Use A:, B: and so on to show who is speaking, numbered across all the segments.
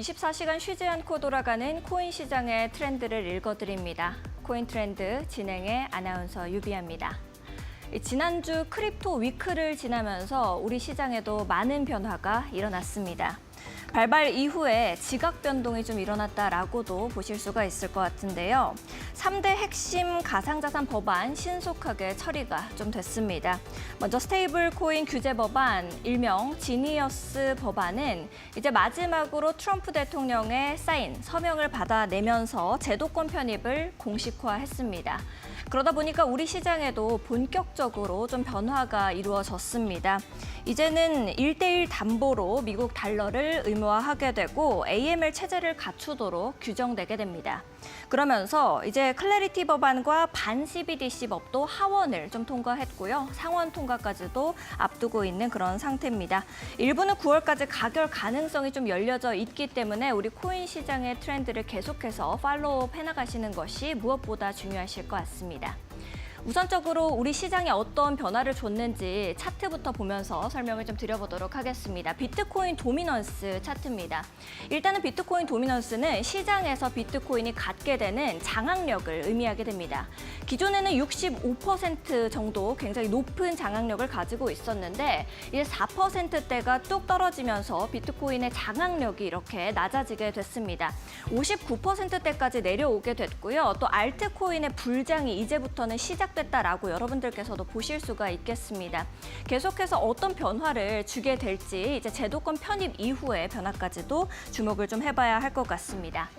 A: 24시간 쉬지 않고 돌아가는 코인 시장의 트렌드를 읽어드립니다. 코인 트렌드 진행의 아나운서 유비아입니다. 지난주 크립토 위크를 지나면서 우리 시장에도 많은 변화가 일어났습니다. 발발 이후에 지각 변동이 좀 일어났다라고도 보실 수가 있을 것 같은데요. 3대 핵심 가상자산 법안 신속하게 처리가 좀 됐습니다. 먼저 스테이블 코인 규제 법안, 일명 지니어스 법안은 이제 마지막으로 트럼프 대통령의 사인, 서명을 받아내면서 제도권 편입을 공식화했습니다. 그러다 보니까 우리 시장에도 본격적으로 좀 변화가 이루어졌습니다. 이제는 1대1 담보로 미국 달러를 의무화하게 되고 AML 체제를 갖추도록 규정되게 됩니다. 그러면서 이제 클래리티 법안과 반 CBDC 법도 하원을 좀 통과했고요. 상원 통과까지도 앞두고 있는 그런 상태입니다. 일부는 9월까지 가결 가능성이 좀 열려져 있기 때문에 우리 코인 시장의 트렌드를 계속해서 팔로우업 해나가시는 것이 무엇보다 중요하실 것 같습니다. 우선적으로 우리 시장에 어떤 변화를 줬는지 차트부터 보면서 설명을 좀 드려보도록 하겠습니다. 비트코인 도미넌스 차트입니다. 일단은 비트코인 도미넌스는 시장에서 비트코인이 갖게 되는 장악력을 의미하게 됩니다. 기존에는 65% 정도 굉장히 높은 장악력을 가지고 있었는데 이제 4%대가 뚝 떨어지면서 비트코인의 장악력이 이렇게 낮아지게 됐습니다. 59%대까지 내려오게 됐고요. 또 알트코인의 불장이 이제부터는 시작됐다라고 여러분들께서도 보실 수가 있겠습니다. 계속해서 어떤 변화를 주게 될지 이제 제도권 편입 이후의 변화까지도 주목을 좀 해봐야 할 것 같습니다.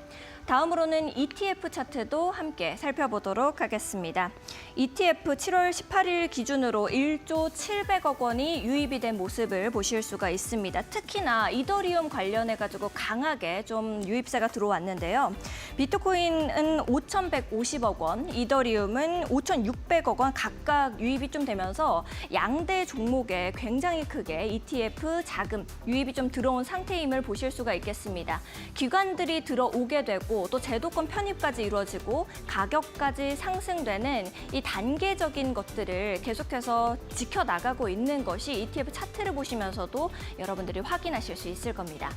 A: 다음으로는 ETF 차트도 함께 살펴보도록 하겠습니다. ETF 7월 18일 기준으로 1조 700억 원이 유입이 된 모습을 보실 수가 있습니다. 특히나 이더리움 관련해가지고 강하게 좀 유입세가 들어왔는데요. 비트코인은 5,150억 원, 이더리움은 5,600억 원 각각 유입이 좀 되면서 양대 종목에 굉장히 크게 ETF 자금 유입이 좀 들어온 상태임을 보실 수가 있겠습니다. 기관들이 들어오게 되고 또 제도권 편입까지 이루어지고 가격까지 상승되는 이 단계적인 것들을 계속해서 지켜나가고 있는 것이 ETF 차트를 보시면서도 여러분들이 확인하실 수 있을 겁니다.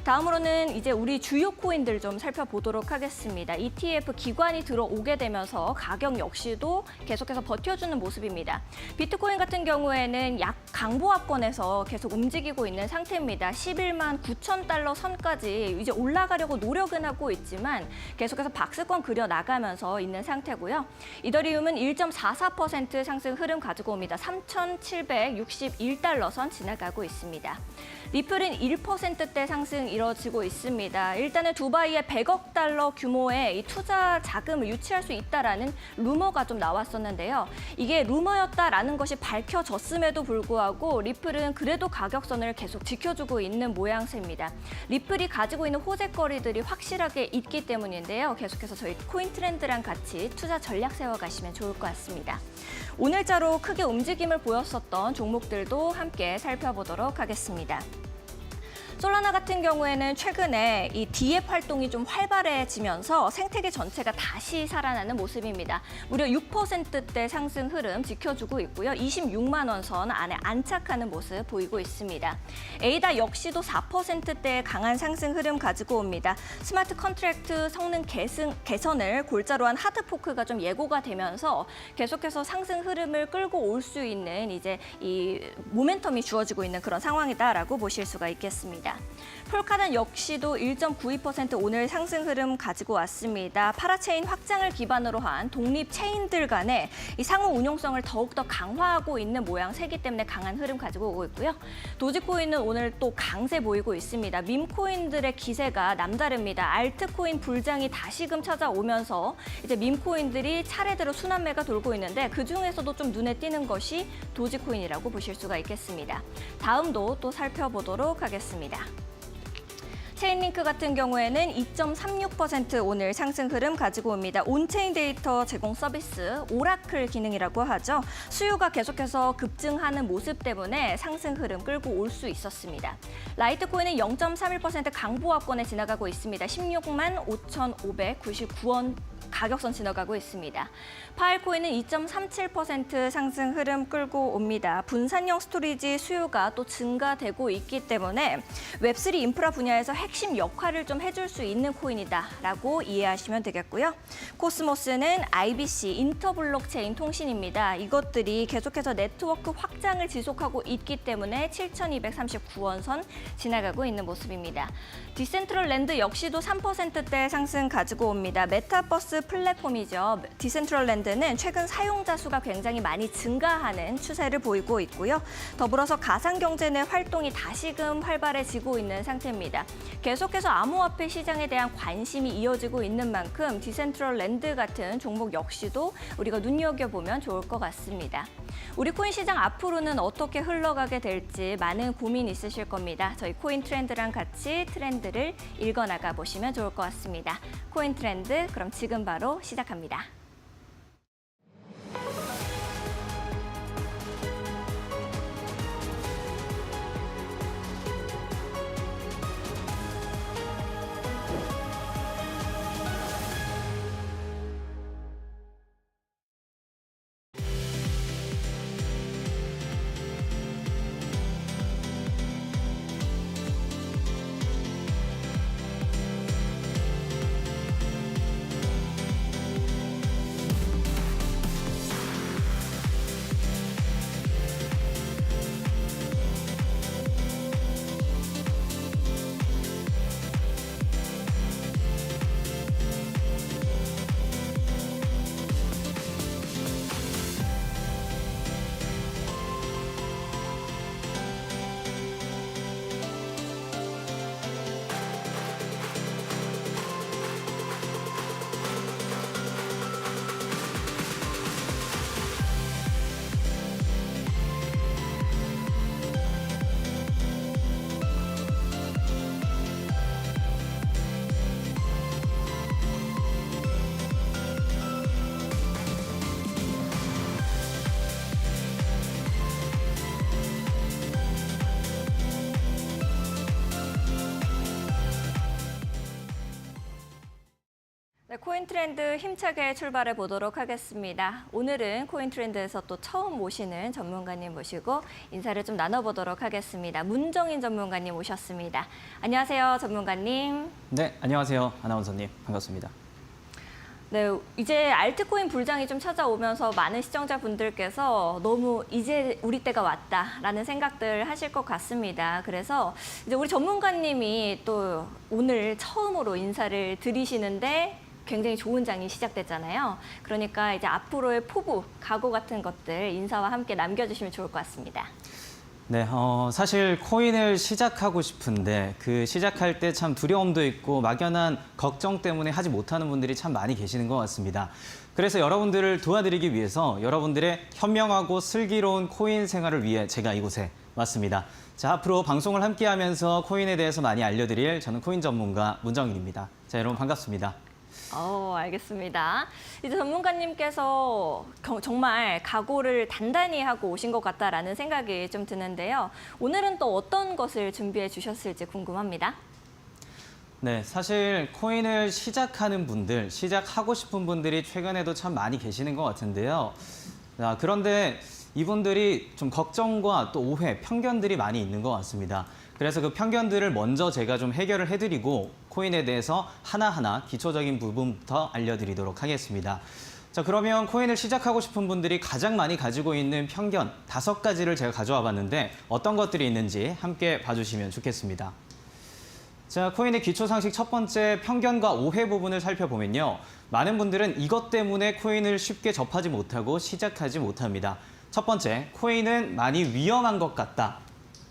A: 다음으로는 이제 우리 주요 코인들 좀 살펴보도록 하겠습니다. ETF 기관이 들어오게 되면서 가격 역시도 계속해서 버텨주는 모습입니다. 비트코인 같은 경우에는 약 강보합권에서 계속 움직이고 있는 상태입니다. 11만 9천 달러 선까지 이제 올라가려고 노력은 하고 있지만 계속해서 박스권 그려 나가면서 있는 상태고요. 이더리움은 1.44% 상승 흐름 가지고 옵니다. 3,761달러 선 지나가고 있습니다. 리플은 1%대 상승 이뤄지고 있습니다. 일단은 두바이에 100억 달러 규모의 이 투자 자금을 유치할 수 있다라는 루머가 좀 나왔었는데요. 이게 루머였다라는 것이 밝혀졌음에도 불구하고 리플은 그래도 가격선을 계속 지켜주고 있는 모양새입니다. 리플이 가지고 있는 호재거리들이 확실하게 있기 때문인데요. 계속해서 저희 코인 트렌드랑 같이 투자 전략 세워가시면 좋을 것 같습니다. 오늘자로 크게 움직임을 보였었던 종목들도 함께 살펴보도록 하겠습니다. 솔라나 같은 경우에는 최근에 이 DF 활동이 좀 활발해지면서 생태계 전체가 다시 살아나는 모습입니다. 무려 6%대 상승 흐름 지켜주고 있고요. 26만 원 선 안에 안착하는 모습 보이고 있습니다. 에이다 역시도 4%대의 강한 상승 흐름 가지고 옵니다. 스마트 컨트랙트 성능 개선을 골자로 한 하드포크가 좀 예고가 되면서 계속해서 상승 흐름을 끌고 올 수 있는 이제 이 모멘텀이 주어지고 있는 그런 상황이다라고 보실 수가 있겠습니다. 폴카단 역시도 1.92% 오늘 상승 흐름 가지고 왔습니다. 파라체인 확장을 기반으로 한 독립 체인들 간의 이 상호 운용성을 더욱더 강화하고 있는 모양새이기 때문에 강한 흐름 가지고 오고 있고요. 도지코인은 오늘 또 강세 보이고 있습니다. 밈코인들의 기세가 남다릅니다. 알트코인 불장이 다시금 찾아오면서 이제 밈코인들이 차례대로 순환매가 돌고 있는데 그중에서도 좀 눈에 띄는 것이 도지코인이라고 보실 수가 있겠습니다. 다음도 또 살펴보도록 하겠습니다. 체인링크 같은 경우에는 2.36% 오늘 상승 흐름 가지고 옵니다. 온체인 데이터 제공 서비스 오라클 기능이라고 하죠. 수요가 계속해서 급증하는 모습 때문에 상승 흐름 끌고 올 수 있었습니다. 라이트코인은 0.31% 강보합권에 지나가고 있습니다. 16만 5,599원 가격선 지나가고 있습니다. 파일코인은 2.37% 상승 흐름 끌고 옵니다. 분산형 스토리지 수요가 또 증가되고 있기 때문에 웹3 인프라 분야에서 핵심 역할을 좀 해줄 수 있는 코인이다라고 이해하시면 되겠고요. 코스모스는 IBC, 인터블록체인 통신입니다. 이것들이 계속해서 네트워크 확장을 지속하고 있기 때문에 7,239원 선 지나가고 있는 모습입니다. 디센트럴랜드 역시도 3%대 상승 가지고 옵니다. 메타버스 플랫폼이죠. 디센트럴랜드는 최근 사용자 수가 굉장히 많이 증가하는 추세를 보이고 있고요. 더불어서 가상경제 내 활동이 다시금 활발해지고 있는 상태입니다. 계속해서 암호화폐 시장에 대한 관심이 이어지고 있는 만큼 디센트럴랜드 같은 종목 역시도 우리가 눈여겨보면 좋을 것 같습니다. 우리 코인 시장 앞으로는 어떻게 흘러가게 될지 많은 고민 있으실 겁니다. 저희 코인 트렌드랑 같이 트렌드를 읽어나가 보시면 좋을 것 같습니다. 코인 트렌드, 그럼 지금 바로 시작합니다. 네, 코인 트렌드 힘차게 출발해 보도록 하겠습니다. 오늘은 코인 트렌드에서 또 처음 모시는 전문가님 모시고 인사를 좀 나눠보도록 하겠습니다. 문정인 전문가님 오셨습니다. 안녕하세요, 전문가님.
B: 네, 안녕하세요, 아나운서님. 반갑습니다.
A: 네, 이제 알트코인 불장이 좀 찾아오면서 많은 시청자분들께서 너무 이제 우리 때가 왔다라는 생각들 하실 것 같습니다. 그래서 이제 우리 전문가님이 또 오늘 처음으로 인사를 드리시는데 굉장히 좋은 장이 시작됐잖아요. 그러니까 이제 앞으로의 포부, 각오 같은 것들 인사와 함께 남겨주시면 좋을 것 같습니다.
B: 네, 사실 코인을 시작하고 싶은데 그 시작할 때 참 두려움도 있고 막연한 걱정 때문에 하지 못하는 분들이 참 많이 계시는 것 같습니다. 그래서 여러분들을 도와드리기 위해서 여러분들의 현명하고 슬기로운 코인 생활을 위해 제가 이곳에 왔습니다. 자, 앞으로 방송을 함께하면서 코인에 대해서 많이 알려드릴 저는 코인 전문가 문정인입니다. 자, 여러분 반갑습니다.
A: 알겠습니다. 이제 전문가님께서 정말 각오를 단단히 하고 오신 것 같다라는 생각이 좀 드는데요. 오늘은 또 어떤 것을 준비해 주셨을지 궁금합니다.
B: 네, 사실 코인을 시작하는 분들, 시작하고 싶은 분들이 최근에도 참 많이 계시는 것 같은데요. 그런데 이분들이 좀 걱정과 또 오해, 편견들이 많이 있는 것 같습니다. 그래서 그 편견들을 먼저 제가 좀 해결을 해드리고 코인에 대해서 하나하나 기초적인 부분부터 알려드리도록 하겠습니다. 자, 그러면 코인을 시작하고 싶은 분들이 가장 많이 가지고 있는 편견 5가지를 제가 가져와 봤는데 어떤 것들이 있는지 함께 봐주시면 좋겠습니다. 자, 코인의 기초상식 첫 번째 편견과 오해 부분을 살펴보면요. 많은 분들은 이것 때문에 코인을 쉽게 접하지 못하고 시작하지 못합니다. 첫 번째, 코인은 많이 위험한 것 같다.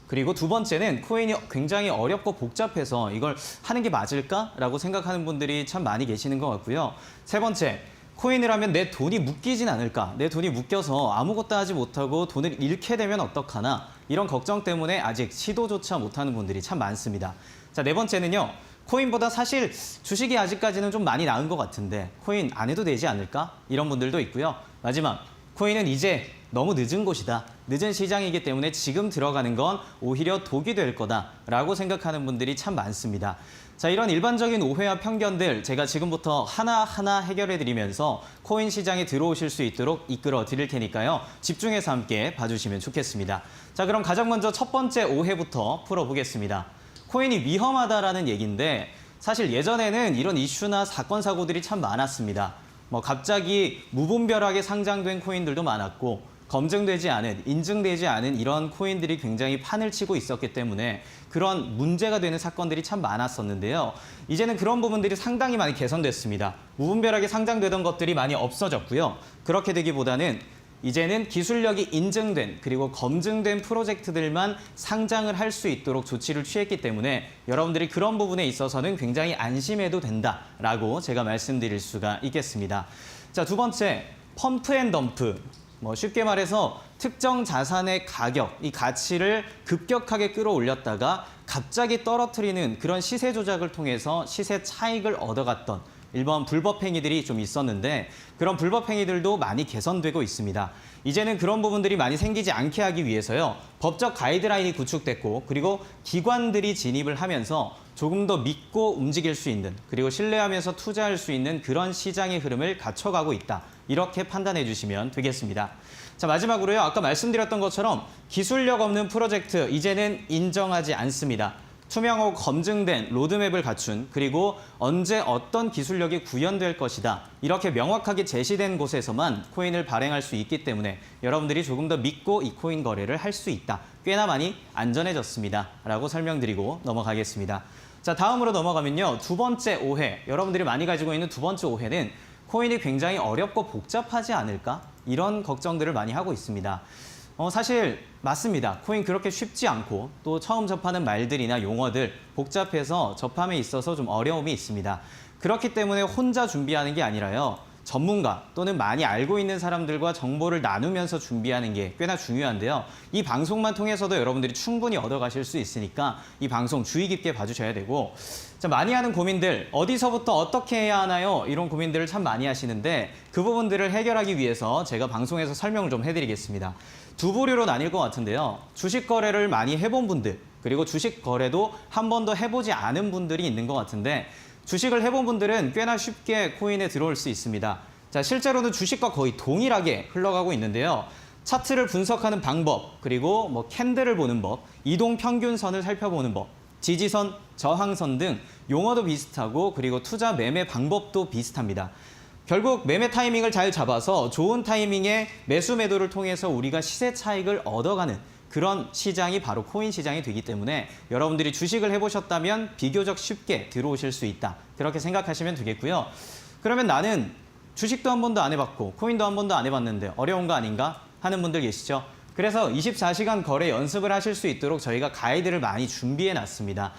B: 그리고 두 번째는 코인이 굉장히 어렵고 복잡해서 이걸 하는 게 맞을까라고 생각하는 분들이 참 많이 계시는 것 같고요. 세 번째, 코인을 하면 내 돈이 묶이진 않을까? 내 돈이 묶여서 아무것도 하지 못하고 돈을 잃게 되면 어떡하나? 이런 걱정 때문에 아직 시도조차 못하는 분들이 참 많습니다. 자, 네 번째는요. 코인보다 사실 주식이 아직까지는 좀 많이 나은 것 같은데 코인 안 해도 되지 않을까? 이런 분들도 있고요. 마지막, 코인은 이제 너무 늦은 곳이다. 늦은 시장이기 때문에 지금 들어가는 건 오히려 독이 될 거다라고 생각하는 분들이 참 많습니다. 자, 이런 일반적인 오해와 편견들 제가 지금부터 하나하나 해결해드리면서 코인 시장에 들어오실 수 있도록 이끌어 드릴 테니까요. 집중해서 함께 봐주시면 좋겠습니다. 자, 그럼 가장 먼저 첫 번째 오해부터 풀어보겠습니다. 코인이 위험하다라는 얘기인데 사실 예전에는 이런 이슈나 사건, 사고들이 참 많았습니다. 갑자기 무분별하게 상장된 코인들도 많았고 검증되지 않은, 인증되지 않은 이런 코인들이 굉장히 판을 치고 있었기 때문에 그런 문제가 되는 사건들이 참 많았었는데요. 이제는 그런 부분들이 상당히 많이 개선됐습니다. 무분별하게 상장되던 것들이 많이 없어졌고요. 그렇게 되기보다는 이제는 기술력이 인증된 그리고 검증된 프로젝트들만 상장을 할 수 있도록 조치를 취했기 때문에 여러분들이 그런 부분에 있어서는 굉장히 안심해도 된다라고 제가 말씀드릴 수가 있겠습니다. 자, 두 번째, 펌프 앤 덤프. 쉽게 말해서 특정 자산의 가격, 이 가치를 급격하게 끌어올렸다가 갑자기 떨어뜨리는 그런 시세 조작을 통해서 시세 차익을 얻어갔던 일반 불법 행위들이 좀 있었는데 그런 불법 행위들도 많이 개선되고 있습니다. 이제는 그런 부분들이 많이 생기지 않게 하기 위해서요. 법적 가이드라인이 구축됐고 그리고 기관들이 진입을 하면서 조금 더 믿고 움직일 수 있는 그리고 신뢰하면서 투자할 수 있는 그런 시장의 흐름을 갖춰가고 있다. 이렇게 판단해 주시면 되겠습니다. 자, 마지막으로요. 아까 말씀드렸던 것처럼 기술력 없는 프로젝트 이제는 인정하지 않습니다. 투명하고 검증된 로드맵을 갖춘 그리고 언제 어떤 기술력이 구현될 것이다. 이렇게 명확하게 제시된 곳에서만 코인을 발행할 수 있기 때문에 여러분들이 조금 더 믿고 이 코인 거래를 할 수 있다. 꽤나 많이 안전해졌습니다. 라고 설명드리고 넘어가겠습니다. 자, 다음으로 넘어가면요. 두 번째 오해, 여러분들이 많이 가지고 있는 두 번째 오해는 코인이 굉장히 어렵고 복잡하지 않을까? 이런 걱정들을 많이 하고 있습니다. 사실 맞습니다. 코인 그렇게 쉽지 않고 또 처음 접하는 말들이나 용어들 복잡해서 접함에 있어서 좀 어려움이 있습니다. 그렇기 때문에 혼자 준비하는 게 아니라요. 전문가 또는 많이 알고 있는 사람들과 정보를 나누면서 준비하는 게 꽤나 중요한데요. 이 방송만 통해서도 여러분들이 충분히 얻어가실 수 있으니까 이 방송 주의 깊게 봐주셔야 되고 자, 많이 하는 고민들 어디서부터 어떻게 해야 하나요? 이런 고민들을 참 많이 하시는데 그 부분들을 해결하기 위해서 제가 방송에서 설명을 좀 해드리겠습니다. 두 부류로 나뉠 것 같은데요. 주식 거래를 많이 해본 분들 그리고 주식 거래도 한 번도 해보지 않은 분들이 있는 것 같은데 주식을 해본 분들은 꽤나 쉽게 코인에 들어올 수 있습니다. 자, 실제로는 주식과 거의 동일하게 흘러가고 있는데요. 차트를 분석하는 방법, 그리고 캔들을 보는 법, 이동 평균선을 살펴보는 법, 지지선, 저항선 등 용어도 비슷하고 그리고 투자 매매 방법도 비슷합니다. 결국 매매 타이밍을 잘 잡아서 좋은 타이밍에 매수 매도를 통해서 우리가 시세 차익을 얻어가는 그런 시장이 바로 코인 시장이 되기 때문에 여러분들이 주식을 해보셨다면 비교적 쉽게 들어오실 수 있다. 그렇게 생각하시면 되겠고요. 그러면 나는 주식도 한 번도 안 해봤고 코인도 한 번도 안 해봤는데 어려운 거 아닌가 하는 분들 계시죠? 그래서 24시간 거래 연습을 하실 수 있도록 저희가 가이드를 많이 준비해 놨습니다.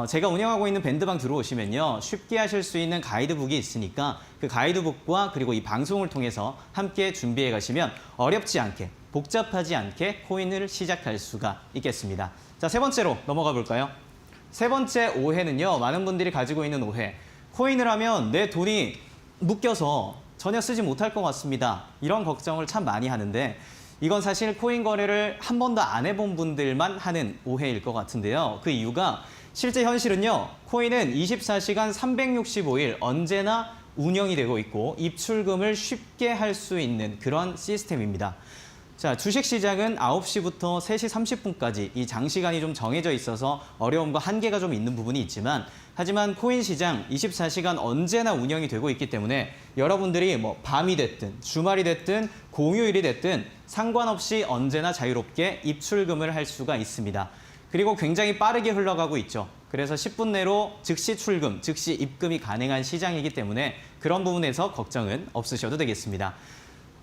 B: 제가 운영하고 있는 밴드방 들어오시면요. 쉽게 하실 수 있는 가이드북이 있으니까 그 가이드북과 그리고 이 방송을 통해서 함께 준비해 가시면 어렵지 않게 복잡하지 않게 코인을 시작할 수가 있겠습니다. 자, 세 번째로 넘어가 볼까요? 세 번째 오해는요. 많은 분들이 가지고 있는 오해. 코인을 하면 내 돈이 묶여서 전혀 쓰지 못할 것 같습니다. 이런 걱정을 참 많이 하는데 이건 사실 코인 거래를 한 번도 안 해본 분들만 하는 오해일 것 같은데요. 그 이유가 실제 현실은요. 코인은 24시간 365일 언제나 운영이 되고 있고 입출금을 쉽게 할 수 있는 그런 시스템입니다. 자, 주식시장은 9시부터 3시 30분까지 이 장시간이 좀 정해져 있어서 어려움과 한계가 좀 있는 부분이 있지만 하지만 코인 시장 24시간 언제나 운영이 되고 있기 때문에 여러분들이 밤이 됐든 주말이 됐든 공휴일이 됐든 상관없이 언제나 자유롭게 입출금을 할 수가 있습니다. 그리고 굉장히 빠르게 흘러가고 있죠. 그래서 10분 내로 즉시 출금, 즉시 입금이 가능한 시장이기 때문에 그런 부분에서 걱정은 없으셔도 되겠습니다.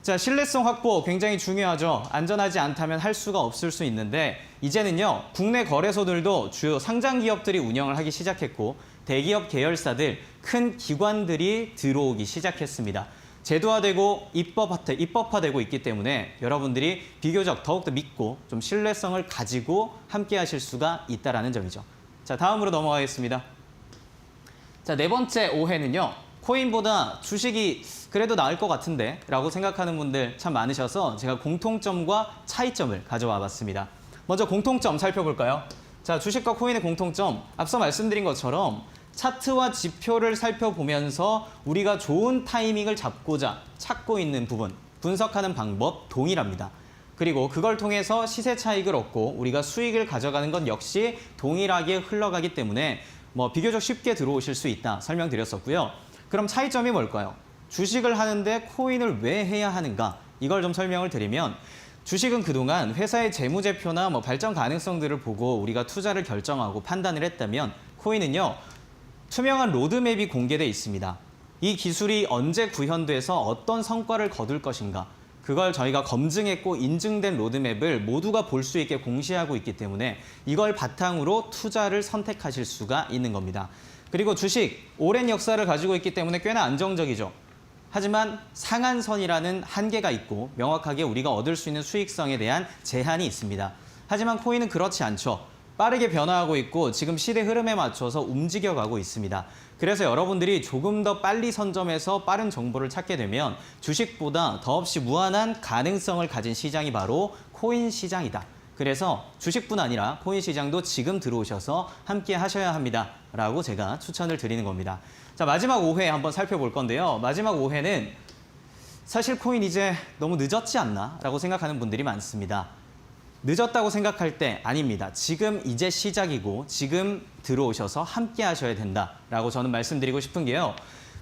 B: 자, 신뢰성 확보 굉장히 중요하죠. 안전하지 않다면 할 수가 없을 수 있는데 이제는요. 국내 거래소들도 주요 상장 기업들이 운영을 하기 시작했고 대기업 계열사들, 큰 기관들이 들어오기 시작했습니다. 제도화되고 입법화되고 있기 때문에 여러분들이 비교적 더욱더 믿고 좀 신뢰성을 가지고 함께 하실 수가 있다는 점이죠. 자, 다음으로 넘어가겠습니다. 자, 네 번째 오해는요. 코인보다 주식이 그래도 나을 것 같은데 라고 생각하는 분들 참 많으셔서 제가 공통점과 차이점을 가져와 봤습니다. 먼저 공통점 살펴볼까요? 자, 주식과 코인의 공통점 앞서 말씀드린 것처럼 차트와 지표를 살펴보면서 우리가 좋은 타이밍을 잡고자 찾고 있는 부분, 분석하는 방법 동일합니다. 그리고 그걸 통해서 시세 차익을 얻고 우리가 수익을 가져가는 건 역시 동일하게 흘러가기 때문에 비교적 쉽게 들어오실 수 있다 설명드렸었고요. 그럼 차이점이 뭘까요? 주식을 하는데 코인을 왜 해야 하는가? 이걸 좀 설명을 드리면 주식은 그동안 회사의 재무제표나 발전 가능성들을 보고 우리가 투자를 결정하고 판단을 했다면 코인은요, 투명한 로드맵이 공개돼 있습니다. 이 기술이 언제 구현돼서 어떤 성과를 거둘 것인가, 그걸 저희가 검증했고 인증된 로드맵을 모두가 볼 수 있게 공시하고 있기 때문에 이걸 바탕으로 투자를 선택하실 수가 있는 겁니다. 그리고 주식, 오랜 역사를 가지고 있기 때문에 꽤나 안정적이죠. 하지만 상한선이라는 한계가 있고 명확하게 우리가 얻을 수 있는 수익성에 대한 제한이 있습니다. 하지만 코인은 그렇지 않죠. 빠르게 변화하고 있고 지금 시대 흐름에 맞춰서 움직여가고 있습니다. 그래서 여러분들이 조금 더 빨리 선점해서 빠른 정보를 찾게 되면 주식보다 더없이 무한한 가능성을 가진 시장이 바로 코인 시장이다. 그래서 주식뿐 아니라 코인 시장도 지금 들어오셔서 함께 하셔야 합니다. 라고 제가 추천을 드리는 겁니다. 자, 마지막 5회 한번 살펴볼 건데요. 마지막 5회는 사실 코인 이제 너무 늦었지 않나? 라고 생각하는 분들이 많습니다. 늦었다고 생각할 때 아닙니다. 지금 이제 시작이고 지금 들어오셔서 함께 하셔야 된다라고 저는 말씀드리고 싶은 게요.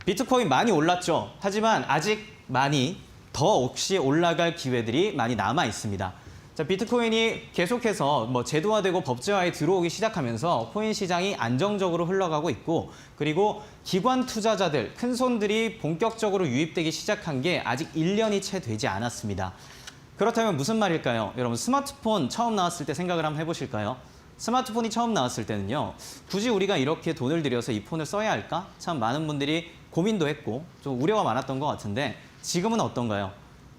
B: 비트코인 많이 올랐죠. 하지만 아직 많이 더 혹시 올라갈 기회들이 많이 남아 있습니다. 자, 비트코인이 계속해서 제도화되고 법제화에 들어오기 시작하면서 코인 시장이 안정적으로 흘러가고 있고, 그리고 기관 투자자들, 큰 손들이 본격적으로 유입되기 시작한 게 아직 1년이 채 되지 않았습니다. 그렇다면 무슨 말일까요? 여러분, 스마트폰 처음 나왔을 때 생각을 한번 해보실까요? 스마트폰이 처음 나왔을 때는요, 굳이 우리가 이렇게 돈을 들여서 이 폰을 써야 할까? 참 많은 분들이 고민도 했고 좀 우려가 많았던 것 같은데 지금은 어떤가요?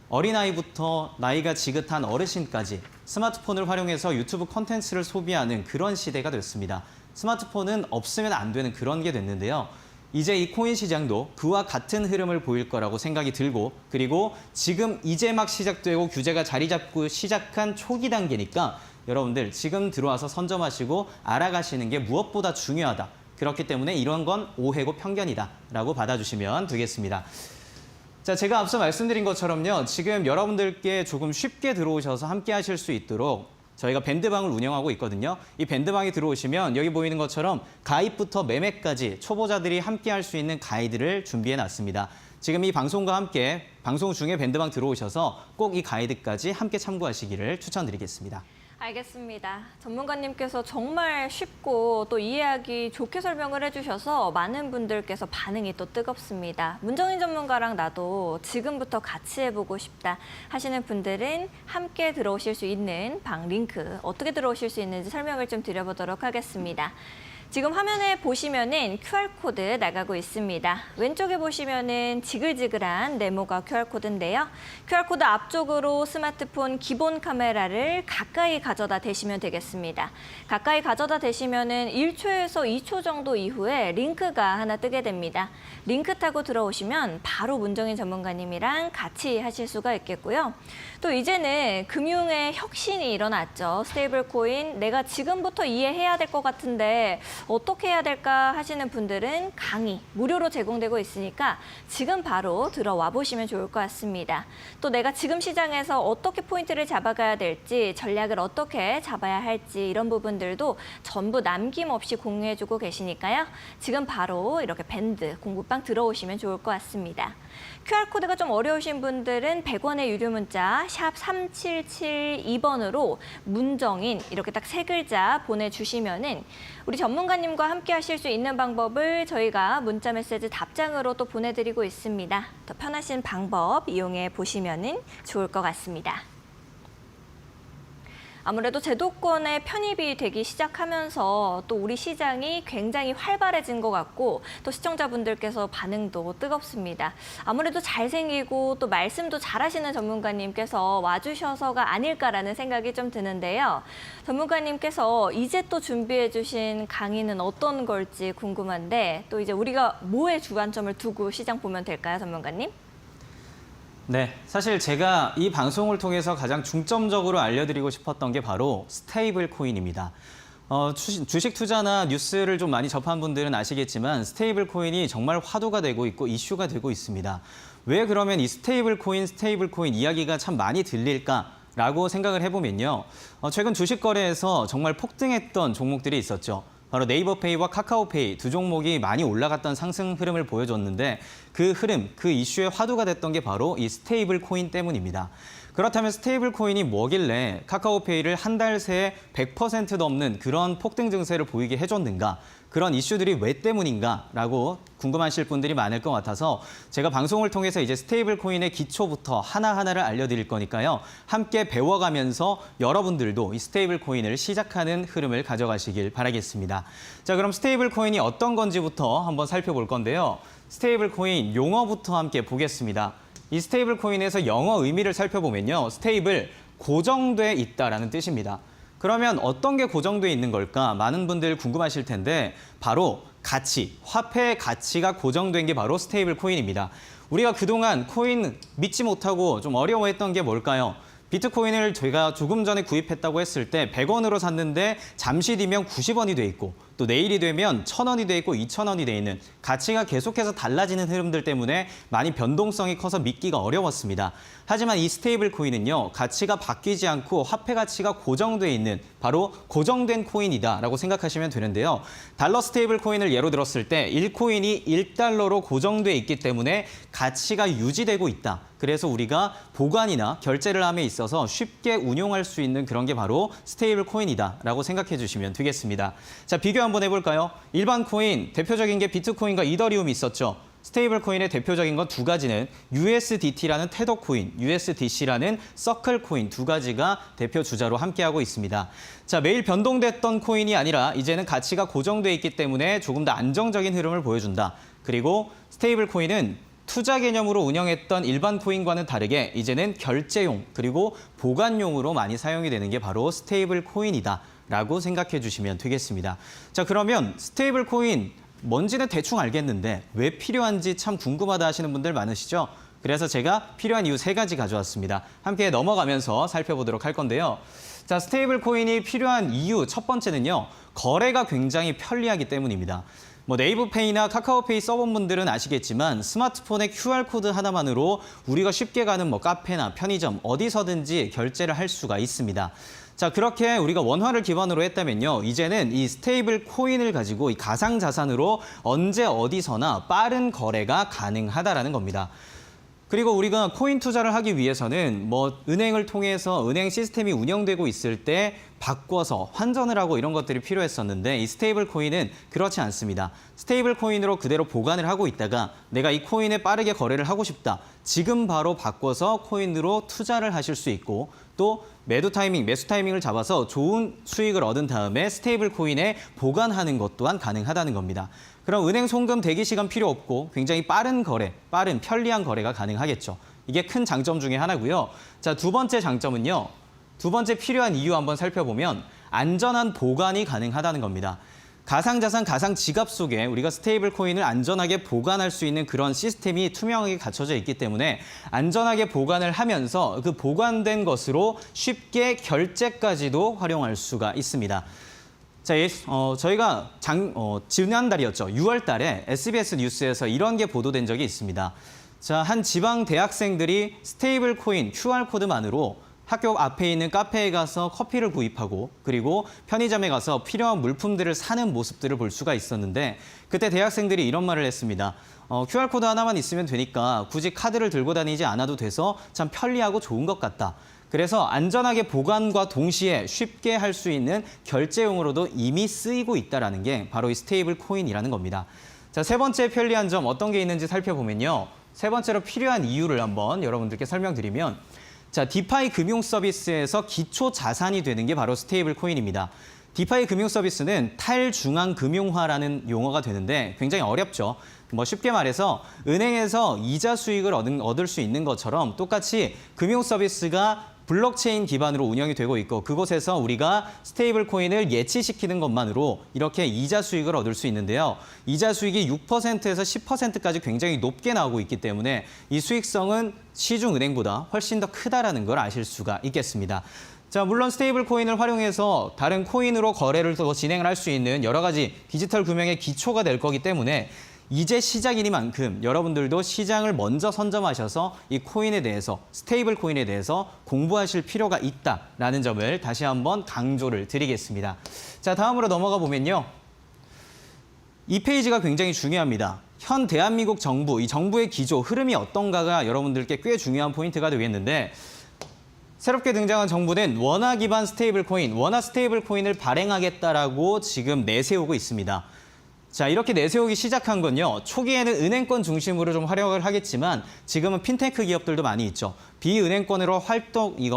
B: 어린아이부터 나이가 지긋한 어르신까지 스마트폰을 활용해서 유튜브 콘텐츠를 소비하는 그런 시대가 됐습니다. 스마트폰은 없으면 안 되는 그런 게 됐는데요. 이제 이 코인 시장도 그와 같은 흐름을 보일 거라고 생각이 들고, 그리고 지금 이제 막 시작되고 규제가 자리 잡고 시작한 초기 단계니까 여러분들 지금 들어와서 선점하시고 알아가시는 게 무엇보다 중요하다. 그렇기 때문에 이런 건 오해고 편견이다 라고 받아주시면 되겠습니다. 자, 제가 앞서 말씀드린 것처럼요. 지금 여러분들께 조금 쉽게 들어오셔서 함께 하실 수 있도록 저희가 밴드방을 운영하고 있거든요. 이 밴드방에 들어오시면 여기 보이는 것처럼 가입부터 매매까지 초보자들이 함께 할 수 있는 가이드를 준비해 놨습니다. 지금 이 방송과 함께 방송 중에 밴드방 들어오셔서 꼭 이 가이드까지 함께 참고하시기를 추천드리겠습니다.
A: 알겠습니다. 전문가님께서 정말 쉽고 또 이해하기 좋게 설명을 해주셔서 많은 분들께서 반응이 또 뜨겁습니다. 문정인 전문가랑 나도 지금부터 같이 해보고 싶다 하시는 분들은 함께 들어오실 수 있는 방 링크, 어떻게 들어오실 수 있는지 설명을 좀 드려보도록 하겠습니다. 지금 화면에 보시면은 QR코드 나가고 있습니다. 왼쪽에 보시면은 지글지글한 네모가 QR코드인데요. QR코드 앞쪽으로 스마트폰 기본 카메라를 가까이 가져다 대시면 되겠습니다. 가까이 가져다 대시면은 1초에서 2초 정도 이후에 링크가 하나 뜨게 됩니다. 링크 타고 들어오시면 바로 문정인 전문가님이랑 같이 하실 수가 있겠고요. 또 이제는 금융의 혁신이 일어났죠. 스테이블 코인, 내가 지금부터 이해해야 될 것 같은데 어떻게 해야 될까 하시는 분들은 강의 무료로 제공되고 있으니까 지금 바로 들어와 보시면 좋을 것 같습니다. 또 내가 지금 시장에서 어떻게 포인트를 잡아가야 될지, 전략을 어떻게 잡아야 할지 이런 부분들도 전부 남김없이 공유해주고 계시니까요. 지금 바로 이렇게 밴드 공부방 들어오시면 좋을 것 같습니다. QR코드가 좀 어려우신 분들은 100원의 유료 문자 샵 3772번으로 문정인 이렇게 딱 3글자 보내주시면은 우리 전문가님과 함께 하실 수 있는 방법을 저희가 문자 메시지 답장으로 또 보내드리고 있습니다. 더 편하신 방법 이용해 보시면은 좋을 것 같습니다. 아무래도 제도권의 편입이 되기 시작하면서 또 우리 시장이 굉장히 활발해진 것 같고 또 시청자분들께서 반응도 뜨겁습니다. 아무래도 잘생기고 또 말씀도 잘하시는 전문가님께서 와주셔서가 아닐까라는 생각이 좀 드는데요. 전문가님께서 이제 또 준비해 주신 강의는 어떤 걸지 궁금한데 또 이제 우리가 뭐에 주관점을 두고 시장 보면 될까요, 전문가님?
B: 네, 사실 제가 이 방송을 통해서 가장 중점적으로 알려드리고 싶었던 게 바로 스테이블 코인입니다. 주식 투자나 뉴스를 좀 많이 접한 분들은 아시겠지만 스테이블 코인이 정말 화두가 되고 있고 이슈가 되고 있습니다. 왜 그러면 이 스테이블 코인 이야기가 참 많이 들릴까라고 생각을 해보면요. 최근 주식 거래에서 정말 폭등했던 종목들이 있었죠. 바로 네이버페이와 카카오페이 두 종목이 많이 올라갔던 상승 흐름을 보여줬는데 그 흐름, 그 이슈의 화두가 됐던 게 바로 이 스테이블 코인 때문입니다. 그렇다면 스테이블 코인이 뭐길래 카카오페이를 한 달 새에 100% 넘는 그런 폭등 증세를 보이게 해줬는가? 그런 이슈들이 왜 때문인가라고 궁금하실 분들이 많을 것 같아서 제가 방송을 통해서 이제 스테이블 코인의 기초부터 하나하나를 알려드릴 거니까요. 함께 배워가면서 여러분들도 이 스테이블 코인을 시작하는 흐름을 가져가시길 바라겠습니다. 자, 그럼 스테이블 코인이 어떤 건지부터 한번 살펴볼 건데요. 스테이블 코인 용어부터 함께 보겠습니다. 이 스테이블 코인에서 영어 의미를 살펴보면요. 스테이블, 고정돼 있다라는 뜻입니다. 그러면 어떤 게 고정돼 있는 걸까? 많은 분들 궁금하실 텐데 바로 가치, 화폐의 가치가 고정된 게 바로 스테이블 코인입니다. 우리가 그동안 코인 믿지 못하고 좀 어려워했던 게 뭘까요? 비트코인을 제가 조금 전에 구입했다고 했을 때 100원으로 샀는데 잠시 뒤면 90원이 돼 있고 또 내일이 되면 1000원이 돼 있고 2000원이 돼 있는 가치가 계속해서 달라지는 흐름들 때문에 많이 변동성이 커서 믿기가 어려웠습니다. 하지만 이 스테이블 코인은요. 가치가 바뀌지 않고 화폐 가치가 고정돼 있는 바로 고정된 코인이다라고 생각하시면 되는데요. 달러 스테이블 코인을 예로 들었을 때 1코인이 1달러로 고정돼 있기 때문에 가치가 유지되고 있다. 그래서 우리가 보관이나 결제를 함에 있어서 쉽게 운용할 수 있는 그런 게 바로 스테이블 코인이다라고 생각해 주시면 되겠습니다. 자, 비교 한번 해볼까요? 일반 코인, 대표적인 게 비트코인과 이더리움이 있었죠. 스테이블 코인의 대표적인 건 두 가지는 USDT라는 테더 코인, USDC라는 서클 코인 두 가지가 대표 주자로 함께하고 있습니다. 자, 매일 변동됐던 코인이 아니라 이제는 가치가 고정돼 있기 때문에 조금 더 안정적인 흐름을 보여준다. 그리고 스테이블 코인은 투자 개념으로 운영했던 일반 코인과는 다르게 이제는 결제용 그리고 보관용으로 많이 사용이 되는 게 바로 스테이블 코인이다라고 생각해 주시면 되겠습니다. 자, 그러면 스테이블 코인 뭔지는 대충 알겠는데 왜 필요한지 참 궁금하다 하시는 분들 많으시죠? 그래서 제가 필요한 이유 3가지 가져왔습니다. 함께 넘어가면서 살펴보도록 할 건데요. 자, 스테이블 코인이 필요한 이유 첫 번째는요. 거래가 굉장히 편리하기 때문입니다. 네이버페이나 카카오페이 써본 분들은 아시겠지만 스마트폰의 QR코드 하나만으로 우리가 쉽게 가는 카페나 편의점 어디서든지 결제를 할 수가 있습니다. 자, 그렇게 우리가 원화를 기반으로 했다면요. 이제는 이 스테이블 코인을 가지고 이 가상 자산으로 언제 어디서나 빠른 거래가 가능하다라는 겁니다. 그리고 우리가 코인 투자를 하기 위해서는 은행을 통해서 은행 시스템이 운영되고 있을 때 바꿔서 환전을 하고 이런 것들이 필요했었는데 이 스테이블 코인은 그렇지 않습니다. 스테이블 코인으로 그대로 보관을 하고 있다가 내가 이 코인에 빠르게 거래를 하고 싶다. 지금 바로 바꿔서 코인으로 투자를 하실 수 있고 또 매수 타이밍을 잡아서 좋은 수익을 얻은 다음에 스테이블 코인에 보관하는 것 또한 가능하다는 겁니다. 그럼 은행 송금 대기 시간 필요 없고 굉장히 빠른 거래, 편리한 거래가 가능하겠죠. 이게 큰 장점 중에 하나고요. 자, 두 번째 장점은요. 두 번째 필요한 이유 한번 살펴보면 안전한 보관이 가능하다는 겁니다. 가상자산, 가상지갑 속에 우리가 스테이블 코인을 안전하게 보관할 수 있는 그런 시스템이 투명하게 갖춰져 있기 때문에 안전하게 보관을 하면서 그 보관된 것으로 쉽게 결제까지도 활용할 수가 있습니다. 자, 저희가 지난달이었죠. 6월 달에 SBS 뉴스에서 이런 게 보도된 적이 있습니다. 자, 한 지방 대학생들이 스테이블 코인 QR코드만으로 학교 앞에 있는 카페에 가서 커피를 구입하고 그리고 편의점에 가서 필요한 물품들을 사는 모습들을 볼 수가 있었는데 그때 대학생들이 이런 말을 했습니다. QR코드 하나만 있으면 되니까 굳이 카드를 들고 다니지 않아도 돼서 참 편리하고 좋은 것 같다. 그래서 안전하게 보관과 동시에 쉽게 할 수 있는 결제용으로도 이미 쓰이고 있다는 게 바로 이 스테이블 코인이라는 겁니다. 자, 세 번째 편리한 점 어떤 게 있는지 살펴보면요. 세 번째로 필요한 이유를 한번 여러분들께 설명드리면 자, 디파이 금융 서비스에서 기초 자산이 되는 게 바로 스테이블 코인입니다. 디파이 금융 서비스는 탈중앙 금융화라는 용어가 되는데 굉장히 어렵죠. 쉽게 말해서 은행에서 이자 수익을 얻을 수 있는 것처럼 똑같이 금융 서비스가 블록체인 기반으로 운영이 되고 있고 그곳에서 우리가 스테이블 코인을 예치시키는 것만으로 이렇게 이자 수익을 얻을 수 있는데요. 이자 수익이 6%에서 10%까지 굉장히 높게 나오고 있기 때문에 이 수익성은 시중은행보다 훨씬 더 크다라는 걸 아실 수가 있겠습니다. 자, 물론 스테이블 코인을 활용해서 다른 코인으로 거래를 더 진행을 할 수 있는 여러 가지 디지털 금융의 기초가 될 거기 때문에 이제 시작이니만큼 여러분들도 시장을 먼저 선점하셔서 이 코인에 대해서, 스테이블 코인에 대해서 공부하실 필요가 있다라는 점을 다시 한번 강조를 드리겠습니다. 자, 다음으로 넘어가 보면요. 이 페이지가 굉장히 중요합니다. 현 대한민국 정부, 이 정부의 기조, 흐름이 어떤가가 여러분들께 꽤 중요한 포인트가 되겠는데 새롭게 등장한 정부는 원화 기반 스테이블 코인, 원화 스테이블 코인을 발행하겠다라고 지금 내세우고 있습니다. 자, 이렇게 내세우기 시작한 건요. 초기에는 은행권 중심으로 좀 활약을 하겠지만 지금은 핀테크 기업들도 많이 있죠. 비은행권으로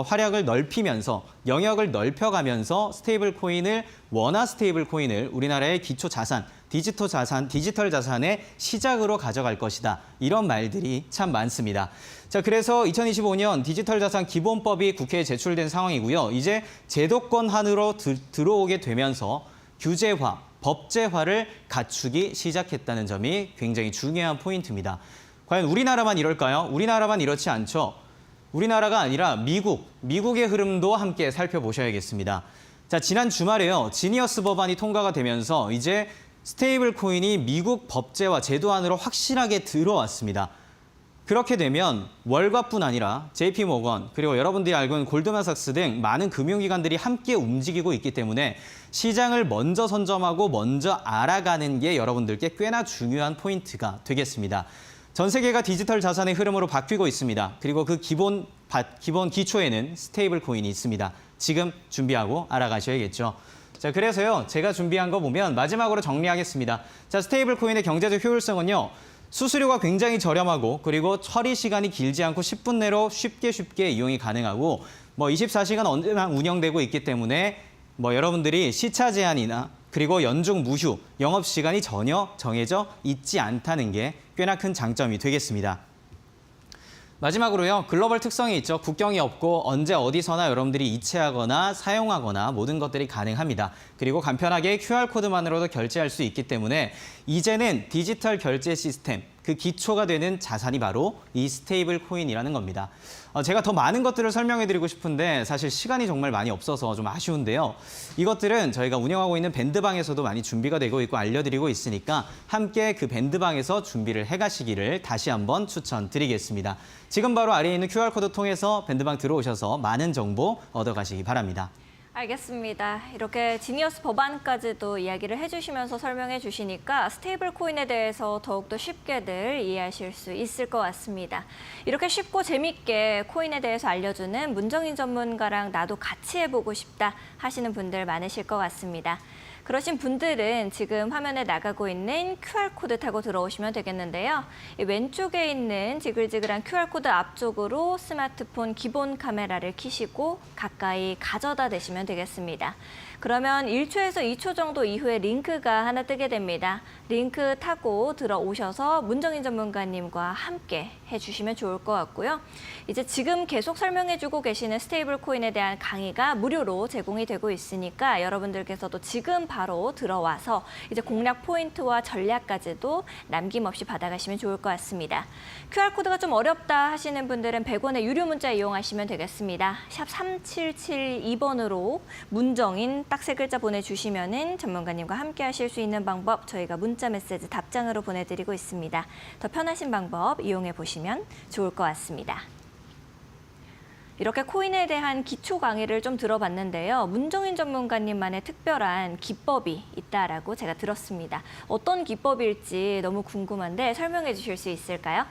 B: 활약을 넓히면서 영역을 넓혀가면서 스테이블 코인을, 원화 스테이블 코인을 우리나라의 기초 자산, 디지털 자산의 시작으로 가져갈 것이다. 이런 말들이 참 많습니다. 자, 그래서 2025년 디지털 자산 기본법이 국회에 제출된 상황이고요. 이제 제도권 안으로 들어오게 되면서 규제화, 법제화를 갖추기 시작했다는 점이 굉장히 중요한 포인트입니다. 과연 우리나라만 이럴까요? 우리나라만 이렇지 않죠. 우리나라가 아니라 미국의 흐름도 함께 살펴보셔야겠습니다. 자, 지난 주말에요. 지니어스 법안이 통과가 되면서 이제 스테이블 코인이 미국 법제화 제도 안으로 확실하게 들어왔습니다. 그렇게 되면 월가뿐 아니라 JP모건 그리고 여러분들이 알고 있는 골드만삭스 등 많은 금융기관들이 함께 움직이고 있기 때문에 시장을 먼저 선점하고 먼저 알아가는 게 여러분들께 꽤나 중요한 포인트가 되겠습니다. 전 세계가 디지털 자산의 흐름으로 바뀌고 있습니다. 그리고 그 기본 기초에는 스테이블 코인이 있습니다. 지금 준비하고 알아가셔야겠죠. 자, 그래서요. 제가 준비한 거 보면 마지막으로 정리하겠습니다. 자, 스테이블 코인의 경제적 효율성은요. 수수료가 굉장히 저렴하고 그리고 처리 시간이 길지 않고 10분 내로 쉽게 이용이 가능하고 24시간 언제나 운영되고 있기 때문에 여러분들이 시차 제한이나 그리고 연중 무휴, 영업 시간이 전혀 정해져 있지 않다는 게 꽤나 큰 장점이 되겠습니다. 마지막으로요. 글로벌 특성이 있죠. 국경이 없고 언제 어디서나 여러분들이 이체하거나 사용하거나 모든 것들이 가능합니다. 그리고 간편하게 QR코드만으로도 결제할 수 있기 때문에 이제는 디지털 결제 시스템, 그 기초가 되는 자산이 바로 이 스테이블 코인이라는 겁니다. 제가 더 많은 것들을 설명해드리고 싶은데 사실 시간이 정말 많이 없어서 좀 아쉬운데요. 이것들은 저희가 운영하고 있는 밴드방에서도 많이 준비가 되고 있고 알려드리고 있으니까 함께 그 밴드방에서 준비를 해가시기를 다시 한번 추천드리겠습니다. 지금 바로 아래에 있는 QR코드 통해서 밴드방 들어오셔서 많은 정보 얻어가시기 바랍니다.
A: 알겠습니다. 이렇게 지니어스 법안까지도 이야기를 해주시면서 설명해 주시니까 스테이블 코인에 대해서 더욱더 쉽게들 이해하실 수 있을 것 같습니다. 이렇게 쉽고 재밌게 코인에 대해서 알려주는 문정인 전문가랑 나도 같이 해보고 싶다 하시는 분들 많으실 것 같습니다. 그러신 분들은 지금 화면에 나가고 있는 QR코드 타고 들어오시면 되겠는데요. 이 왼쪽에 있는 지글지글한 QR코드 앞쪽으로 스마트폰 기본 카메라를 켜시고 가까이 가져다 대시면 되겠습니다. 그러면 1초에서 2초 정도 이후에 링크가 하나 뜨게 됩니다. 링크 타고 들어오셔서 문정인 전문가님과 함께 해주시면 좋을 것 같고요. 이제 지금 계속 설명해주고 계시는 스테이블 코인에 대한 강의가 무료로 제공이 되고 있으니까 여러분들께서도 지금 바로 들어와서 이제 공략 포인트와 전략까지도 남김없이 받아가시면 좋을 것 같습니다. QR코드가 좀 어렵다 하시는 분들은 100원의 유료 문자 이용하시면 되겠습니다. 샵 3772번으로 문정인 딱 3글자 보내주시면은 전문가님과 함께 하실 수 있는 방법 저희가 문자 메시지 답장으로 보내드리고 있습니다. 더 편하신 방법 이용해 보시면 좋을 것 같습니다. 이렇게 코인에 대한 기초 강의를 좀 들어봤는데요. 문정인 전문가님만의 특별한 기법이 있다라고 제가 들었습니다. 어떤 기법일지 너무 궁금한데 설명해 주실 수 있을까요?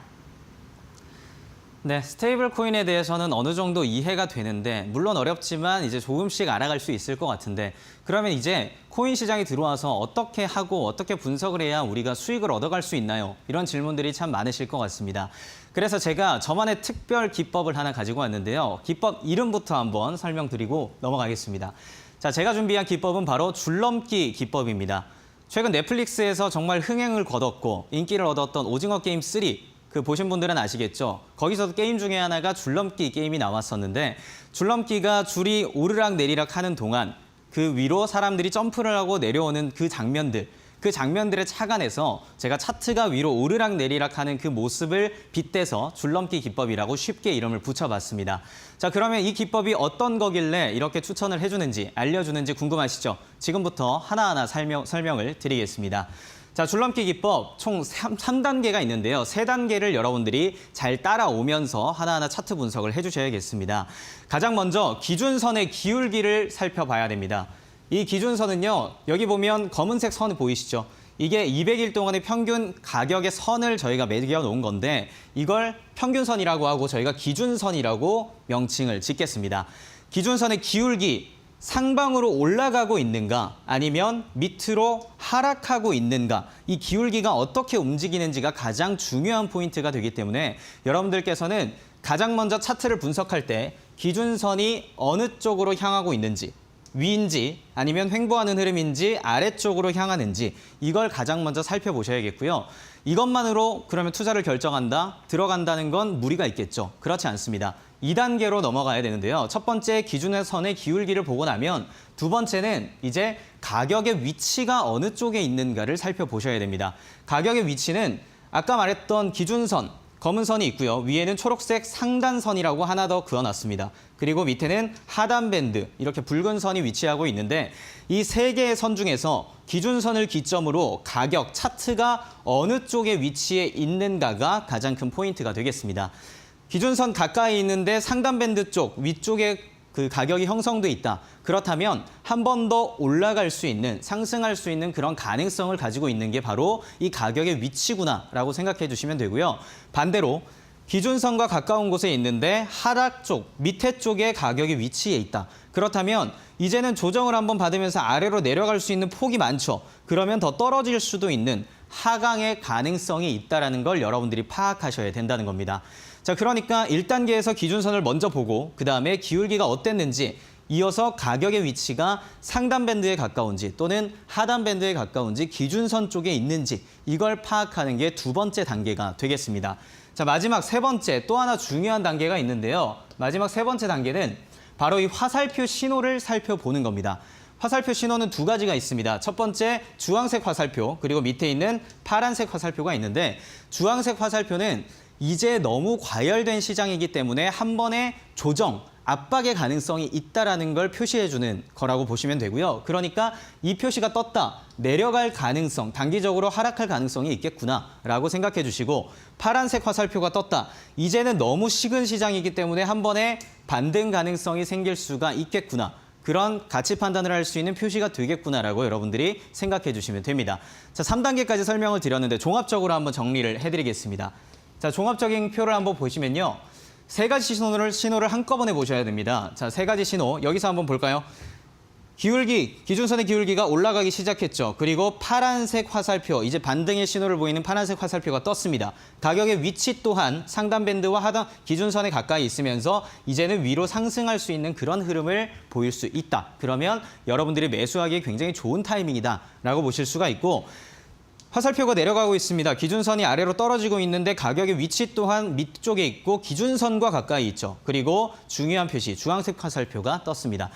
B: 네, 스테이블 코인에 대해서는 어느 정도 이해가 되는데 물론 어렵지만 이제 조금씩 알아갈 수 있을 것 같은데 그러면 이제 코인 시장에 들어와서 어떻게 하고 어떻게 분석을 해야 우리가 수익을 얻어갈 수 있나요? 이런 질문들이 참 많으실 것 같습니다. 그래서 제가 저만의 특별 기법을 하나 가지고 왔는데요. 기법 이름부터 한번 설명드리고 넘어가겠습니다. 자, 제가 준비한 기법은 바로 줄넘기 기법입니다. 최근 넷플릭스에서 정말 흥행을 거뒀고 인기를 얻었던 오징어 게임 3 그 보신 분들은 아시겠죠? 거기서도 게임 중에 하나가 줄넘기 게임이 나왔었는데 줄넘기가 줄이 오르락 내리락 하는 동안 그 위로 사람들이 점프를 하고 내려오는 그 장면들 그 장면들에 착안해서 제가 차트가 위로 오르락내리락 하는 그 모습을 빗대서 줄넘기 기법이라고 쉽게 이름을 붙여봤습니다. 자, 그러면 이 기법이 어떤 거길래 이렇게 추천을 해주는지 알려주는지 궁금하시죠? 지금부터 하나하나 설명을 드리겠습니다. 자, 줄넘기 기법 총 3단계가 있는데요. 3단계를 여러분들이 잘 따라오면서 하나하나 차트 분석을 해주셔야겠습니다. 가장 먼저 기준선의 기울기를 살펴봐야 됩니다. 이 기준선은요, 여기 보면 검은색 선 보이시죠? 이게 200일 동안의 평균 가격의 선을 저희가 매겨 놓은 건데 이걸 평균선이라고 하고 저희가 기준선이라고 명칭을 짓겠습니다. 기준선의 기울기, 상방으로 올라가고 있는가 아니면 밑으로 하락하고 있는가, 이 기울기가 어떻게 움직이는지가 가장 중요한 포인트가 되기 때문에 여러분들께서는 가장 먼저 차트를 분석할 때 기준선이 어느 쪽으로 향하고 있는지, 위인지 아니면 횡보하는 흐름인지 아래쪽으로 향하는지 이걸 가장 먼저 살펴보셔야겠고요. 이것만으로 그러면 투자를 결정한다, 들어간다는 건 무리가 있겠죠. 그렇지 않습니다. 2단계로 넘어가야 되는데요. 첫 번째 기준의 선의 기울기를 보고 나면 두 번째는 이제 가격의 위치가 어느 쪽에 있는가를 살펴보셔야 됩니다. 가격의 위치는 아까 말했던 기준선, 검은 선이 있고요. 위에는 초록색 상단선이라고 하나 더 그어놨습니다. 그리고 밑에는 하단밴드, 이렇게 붉은 선이 위치하고 있는데 이 세 개의 선 중에서 기준선을 기점으로 가격, 차트가 어느 쪽에 위치해 있는가가 가장 큰 포인트가 되겠습니다. 기준선 가까이 있는데 상단밴드 쪽, 위쪽에 그 가격이 형성돼 있다. 그렇다면 한 번 더 올라갈 수 있는, 상승할 수 있는 그런 가능성을 가지고 있는 게 바로 이 가격의 위치구나라고 생각해 주시면 되고요. 반대로 기준선과 가까운 곳에 있는데 하락 쪽, 밑에 쪽에 가격이 위치해 있다. 그렇다면 이제는 조정을 한번 받으면서 아래로 내려갈 수 있는 폭이 많죠. 그러면 더 떨어질 수도 있는 하강의 가능성이 있다는 걸 여러분들이 파악하셔야 된다는 겁니다. 자, 그러니까 1단계에서 기준선을 먼저 보고 그다음에 기울기가 어땠는지, 이어서 가격의 위치가 상단 밴드에 가까운지 또는 하단 밴드에 가까운지 기준선 쪽에 있는지 이걸 파악하는 게 두 번째 단계가 되겠습니다. 자, 마지막 세 번째 또 하나 중요한 단계가 있는데요. 마지막 세 번째 단계는 바로 이 화살표 신호를 살펴보는 겁니다. 화살표 신호는 두 가지가 있습니다. 첫 번째 주황색 화살표, 그리고 밑에 있는 파란색 화살표가 있는데 주황색 화살표는 이제 너무 과열된 시장이기 때문에 한 번의 조정, 압박의 가능성이 있다는 걸 표시해주는 거라고 보시면 되고요. 그러니까 이 표시가 떴다, 내려갈 가능성, 단기적으로 하락할 가능성이 있겠구나라고 생각해 주시고, 파란색 화살표가 떴다, 이제는 너무 식은 시장이기 때문에 한 번에 반등 가능성이 생길 수가 있겠구나, 그런 가치 판단을 할 수 있는 표시가 되겠구나라고 여러분들이 생각해 주시면 됩니다. 자, 3단계까지 설명을 드렸는데 종합적으로 한번 정리를 해드리겠습니다. 자, 종합적인 표를 한번 보시면요. 세 가지 신호를 한꺼번에 보셔야 됩니다. 자, 세 가지 신호 여기서 한번 볼까요? 기울기, 기준선의 기울기가 올라가기 시작했죠. 그리고 파란색 화살표, 이제 반등의 신호를 보이는 파란색 화살표가 떴습니다. 가격의 위치 또한 상단 밴드와 하단 기준선에 가까이 있으면서 이제는 위로 상승할 수 있는 그런 흐름을 보일 수 있다. 그러면 여러분들이 매수하기에 굉장히 좋은 타이밍이다라고 보실 수가 있고, 화살표가 내려가고 있습니다. 기준선이 아래로 떨어지고 있는데 가격의 위치 또한 밑쪽에 있고 기준선과 가까이 있죠. 그리고 중요한 표시, 주황색 화살표가 떴습니다.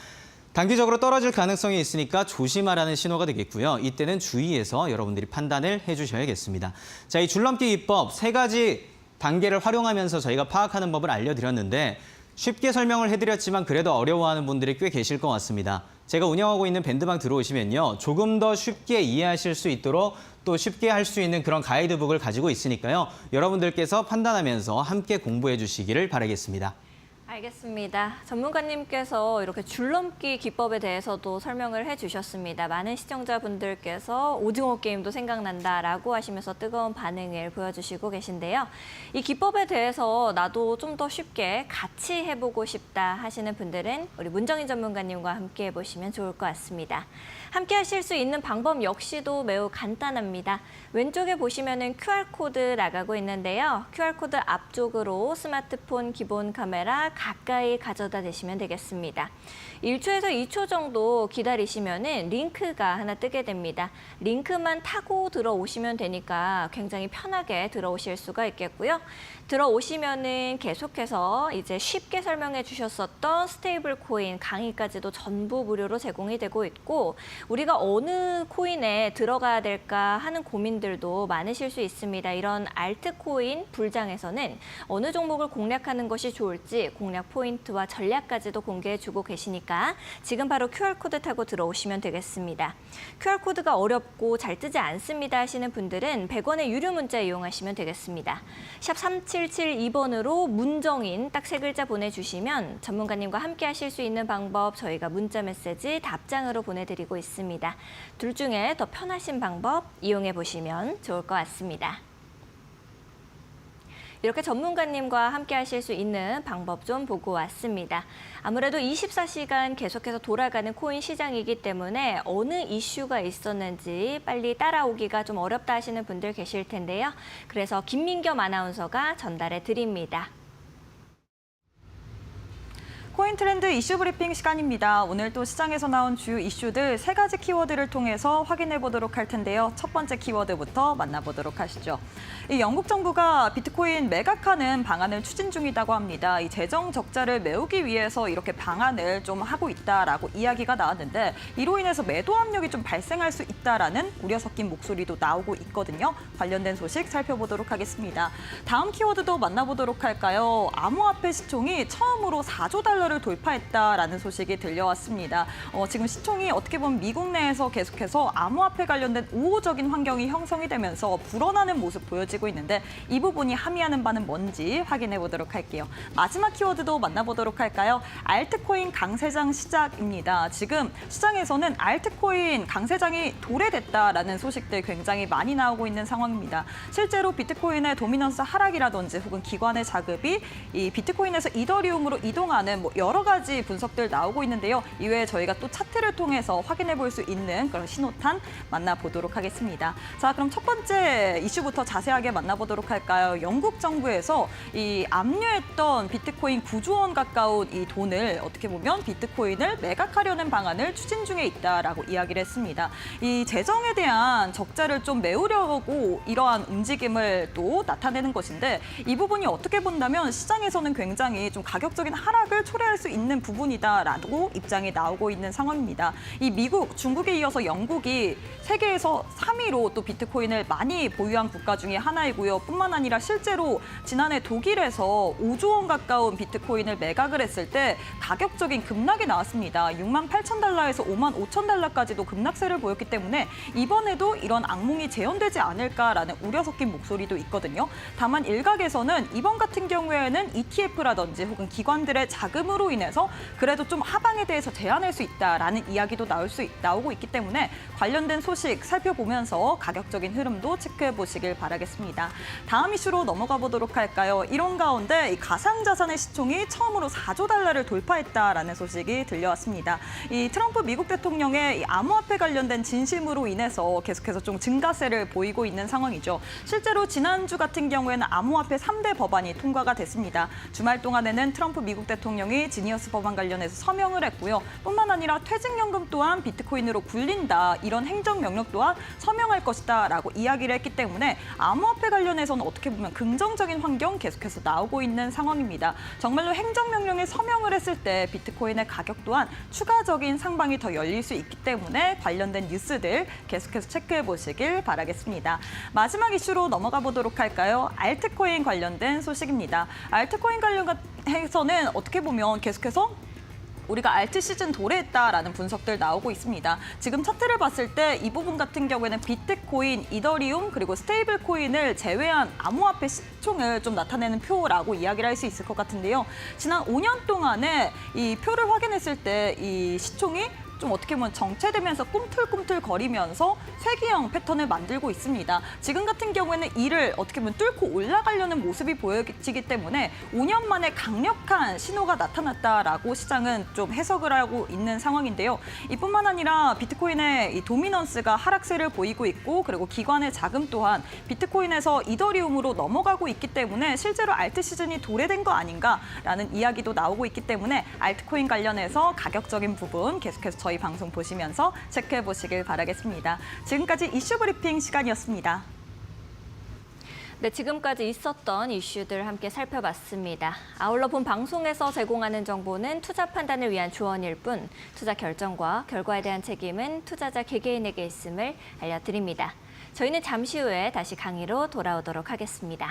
B: 단기적으로 떨어질 가능성이 있으니까 조심하라는 신호가 되겠고요. 이때는 주의해서 여러분들이 판단을 해주셔야겠습니다. 자, 이 줄넘기 기법 세 가지 단계를 활용하면서 저희가 파악하는 법을 알려드렸는데 쉽게 설명을 해드렸지만 그래도 어려워하는 분들이 꽤 계실 것 같습니다. 제가 운영하고 있는 밴드방 들어오시면요. 조금 더 쉽게 이해하실 수 있도록 또 쉽게 할 수 있는 그런 가이드북을 가지고 있으니까요. 여러분들께서 판단하면서 함께 공부해 주시기를 바라겠습니다.
A: 알겠습니다. 전문가님께서 이렇게 줄넘기 기법에 대해서도 설명을 해주셨습니다. 많은 시청자분들께서 오징어 게임도 생각난다라고 하시면서 뜨거운 반응을 보여주시고 계신데요. 이 기법에 대해서 나도 좀 더 쉽게 같이 해보고 싶다 하시는 분들은 우리 문정인 전문가님과 함께 해보시면 좋을 것 같습니다. 함께 하실 수 있는 방법 역시도 매우 간단합니다. 왼쪽에 보시면은 QR코드 나가고 있는데요. QR코드 앞쪽으로 스마트폰 기본 카메라 가까이 가져다 대시면 되겠습니다. 1초에서 2초 정도 기다리시면은 링크가 하나 뜨게 됩니다. 링크만 타고 들어오시면 되니까 굉장히 편하게 들어오실 수가 있겠고요. 들어오시면은 계속해서 이제 쉽게 설명해 주셨었던 스테이블 코인 강의까지도 전부 무료로 제공이 되고 있고, 우리가 어느 코인에 들어가야 될까 하는 고민들도 많으실 수 있습니다. 이런 알트코인 불장에서는 어느 종목을 공략하는 것이 좋을지 공략 포인트와 전략까지도 공개해주고 계시니까 지금 바로 QR코드 타고 들어오시면 되겠습니다. QR코드가 어렵고 잘 뜨지 않습니다 하시는 분들은 100원의 유료 문자 이용하시면 되겠습니다. 샵 3772번으로 문정인 딱 3글자 보내주시면 전문가님과 함께 하실 수 있는 방법 저희가 문자 메시지 답장으로 보내드리고 있습니다. 둘 중에 더 편하신 방법 이용해 보시면 좋을 것 같습니다. 이렇게 전문가님과 함께 하실 수 있는 방법 좀 보고 왔습니다. 아무래도 24시간 계속해서 돌아가는 코인 시장이기 때문에 어느 이슈가 있었는지 빨리 따라오기가 좀 어렵다 하시는 분들 계실 텐데요. 그래서 김민겸 아나운서가 전달해 드립니다.
C: 코인 트렌드 이슈 브리핑 시간입니다. 오늘 또 시장에서 나온 주요 이슈들 3가지 키워드를 통해서 확인해 보도록 할 텐데요. 첫 번째 키워드부터 만나보도록 하시죠. 이 영국 정부가 비트코인 매각하는 방안을 추진 중이라고 합니다. 이 재정 적자를 메우기 위해서 이렇게 방안을 좀 하고 있다라고 이야기가 나왔는데 이로 인해서 매도 압력이 좀 발생할 수 있다라는 우려 섞인 목소리도 나오고 있거든요. 관련된 소식 살펴보도록 하겠습니다. 다음 키워드도 만나보도록 할까요? 암호화폐 시총이 처음으로 4조 달러를 돌파했다라는 소식이 들려왔습니다. 지금 시총이 어떻게 보면 미국 내에서 계속해서 암호화폐 관련된 우호적인 환경이 형성이 되면서 불어나는 모습 보여지고 있는데 이 부분이 함의하는 바는 뭔지 확인해 보도록 할게요. 마지막 키워드도 만나보도록 할까요? 알트코인 강세장 시작입니다. 지금 시장에서는 알트코인 강세장이 도래됐다라는 소식들 굉장히 많이 나오고 있는 상황입니다. 실제로 비트코인의 도미넌스 하락이라든지 혹은 기관의 자급이 이 비트코인에서 이더리움으로 이동하는 여러 가지 분석들 나오고 있는데요. 이외에 저희가 또 차트를 통해서 확인해 볼 수 있는 그런 신호탄 만나보도록 하겠습니다. 자, 그럼 첫 번째 이슈부터 자세하게 만나보도록 할까요? 영국 정부에서 이 압류했던 비트코인 9조 원 가까운 이 돈을 어떻게 보면 비트코인을 매각하려는 방안을 추진 중에 있다라고 이야기를 했습니다. 이 재정에 대한 적자를 좀 메우려고 이러한 움직임을 또 나타내는 것인데 이 부분이 어떻게 본다면 시장에서는 굉장히 좀 가격적인 하락을 초래할 수 있는 부분이다라고 입장이 나오고 있는 상황입니다. 이 미국, 중국에 이어서 영국이 세계에서 3위로 또 비트코인을 많이 보유한 국가 중에 하나이고요. 뿐만 아니라 실제로 지난해 독일에서 5조 원 가까운 비트코인을 매각을 했을 때 가격적인 급락이 나왔습니다. 6만 8천 달러에서 5만 5천 달러까지도 급락세를 보였기 때문에 이번에도 이런 악몽이 재현되지 않을까라는 우려 섞인 목소리도 있거든요. 다만 일각에서는 이번 같은 경우에는 ETF라든지 혹은 기관들의 자금으로 인해서 그래도 좀 하방에 대해서 제한할 수 있다라는 이야기도 나오고 있기 때문에 관련된 소식 살펴보면서 가격적인 흐름도 체크해 보시길 바라겠습니다. 다음 이슈로 넘어가 보도록 할까요? 이런 가운데 이 가상자산의 시총이 처음으로 4조 달러를 돌파했다라는 소식이 들려왔습니다. 이 트럼프 미국 대통령의 이 암호화폐 관련된 진심으로 인해서 계속해서 좀 증가세를 보이고 있는 상황이죠. 실제로 지난주 같은 경우에는 암호화폐 3대 법안이 통과가 됐습니다. 주말 동안에는 트럼프 미국 대통령이 지니어스 법안 관련해서 서명을 했고요. 뿐만 아니라 퇴직연금 또한 비트코인으로 굴린다. 이런 행정명령 또한 서명할 것이다 라고 이야기를 했기 때문에 암호화폐 관련해서는 어떻게 보면 긍정적인 환경 계속해서 나오고 있는 상황입니다. 정말로 행정명령에 서명을 했을 때 비트코인의 가격 또한 추가적인 상방이 더 열릴 수 있기 때문에 관련된 뉴스들 계속해서 체크해 보시길 바라겠습니다. 마지막 이슈로 넘어가 보도록 할까요? 알트코인 관련된 소식입니다. 알트코인 관련해서는 어떻게 보면 계속해서 우리가 알트 시즌 도래했다라는 분석들 나오고 있습니다. 지금 차트를 봤을 때 이 부분 같은 경우에는 비트코인, 이더리움 그리고 스테이블 코인을 제외한 암호화폐 시총을 좀 나타내는 표라고 이야기를 할 수 있을 것 같은데요. 지난 5년 동안에 이 표를 확인했을 때 이 시총이 좀 어떻게 보면 정체되면서 꿈틀꿈틀 거리면서 쇠기형 패턴을 만들고 있습니다. 지금 같은 경우에는 이를 어떻게 보면 뚫고 올라가려는 모습이 보여지기 때문에 5년 만에 강력한 신호가 나타났다라고 시장은 좀 해석을 하고 있는 상황인데요. 이뿐만 아니라 비트코인의 이 도미넌스가 하락세를 보이고 있고 그리고 기관의 자금 또한 비트코인에서 이더리움으로 넘어가고 있기 때문에 실제로 알트 시즌이 도래된 거 아닌가라는 이야기도 나오고 있기 때문에 알트코인 관련해서 가격적인 부분 계속해서 저희 방송 보시면서 체크해 보시길 바라겠습니다. 지금까지 이슈 브리핑 시간이었습니다.
A: 네, 지금까지 있었던 이슈들 함께 살펴봤습니다. 아울러 본 방송에서 제공하는 정보는 투자 판단을 위한 조언일 뿐 투자 결정과 결과에 대한 책임은 투자자 개개인에게 있음을 알려드립니다. 저희는 잠시 후에 다시 강의로 돌아오도록 하겠습니다.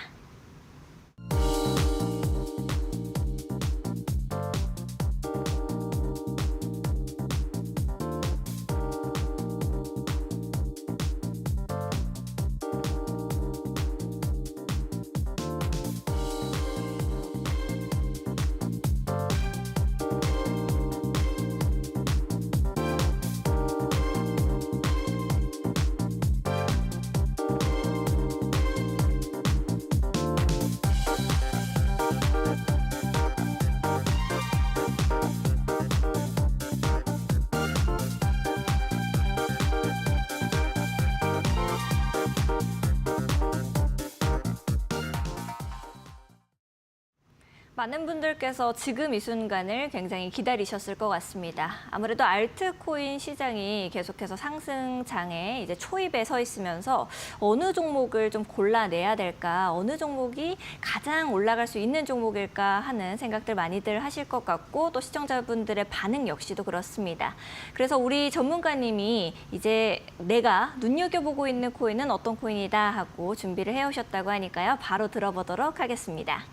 A: 많은 분들께서 지금 이 순간을 굉장히 기다리셨을 것 같습니다. 아무래도 알트코인 시장이 계속해서 상승장에 이제 초입에 서 있으면서 어느 종목을 좀 골라내야 될까, 어느 종목이 가장 올라갈 수 있는 종목일까 하는 생각들 많이들 하실 것 같고 또 시청자분들의 반응 역시도 그렇습니다. 그래서 우리 전문가님이 이제 내가 눈여겨보고 있는 코인은 어떤 코인이다 하고 준비를 해오셨다고 하니까요. 바로 들어보도록 하겠습니다.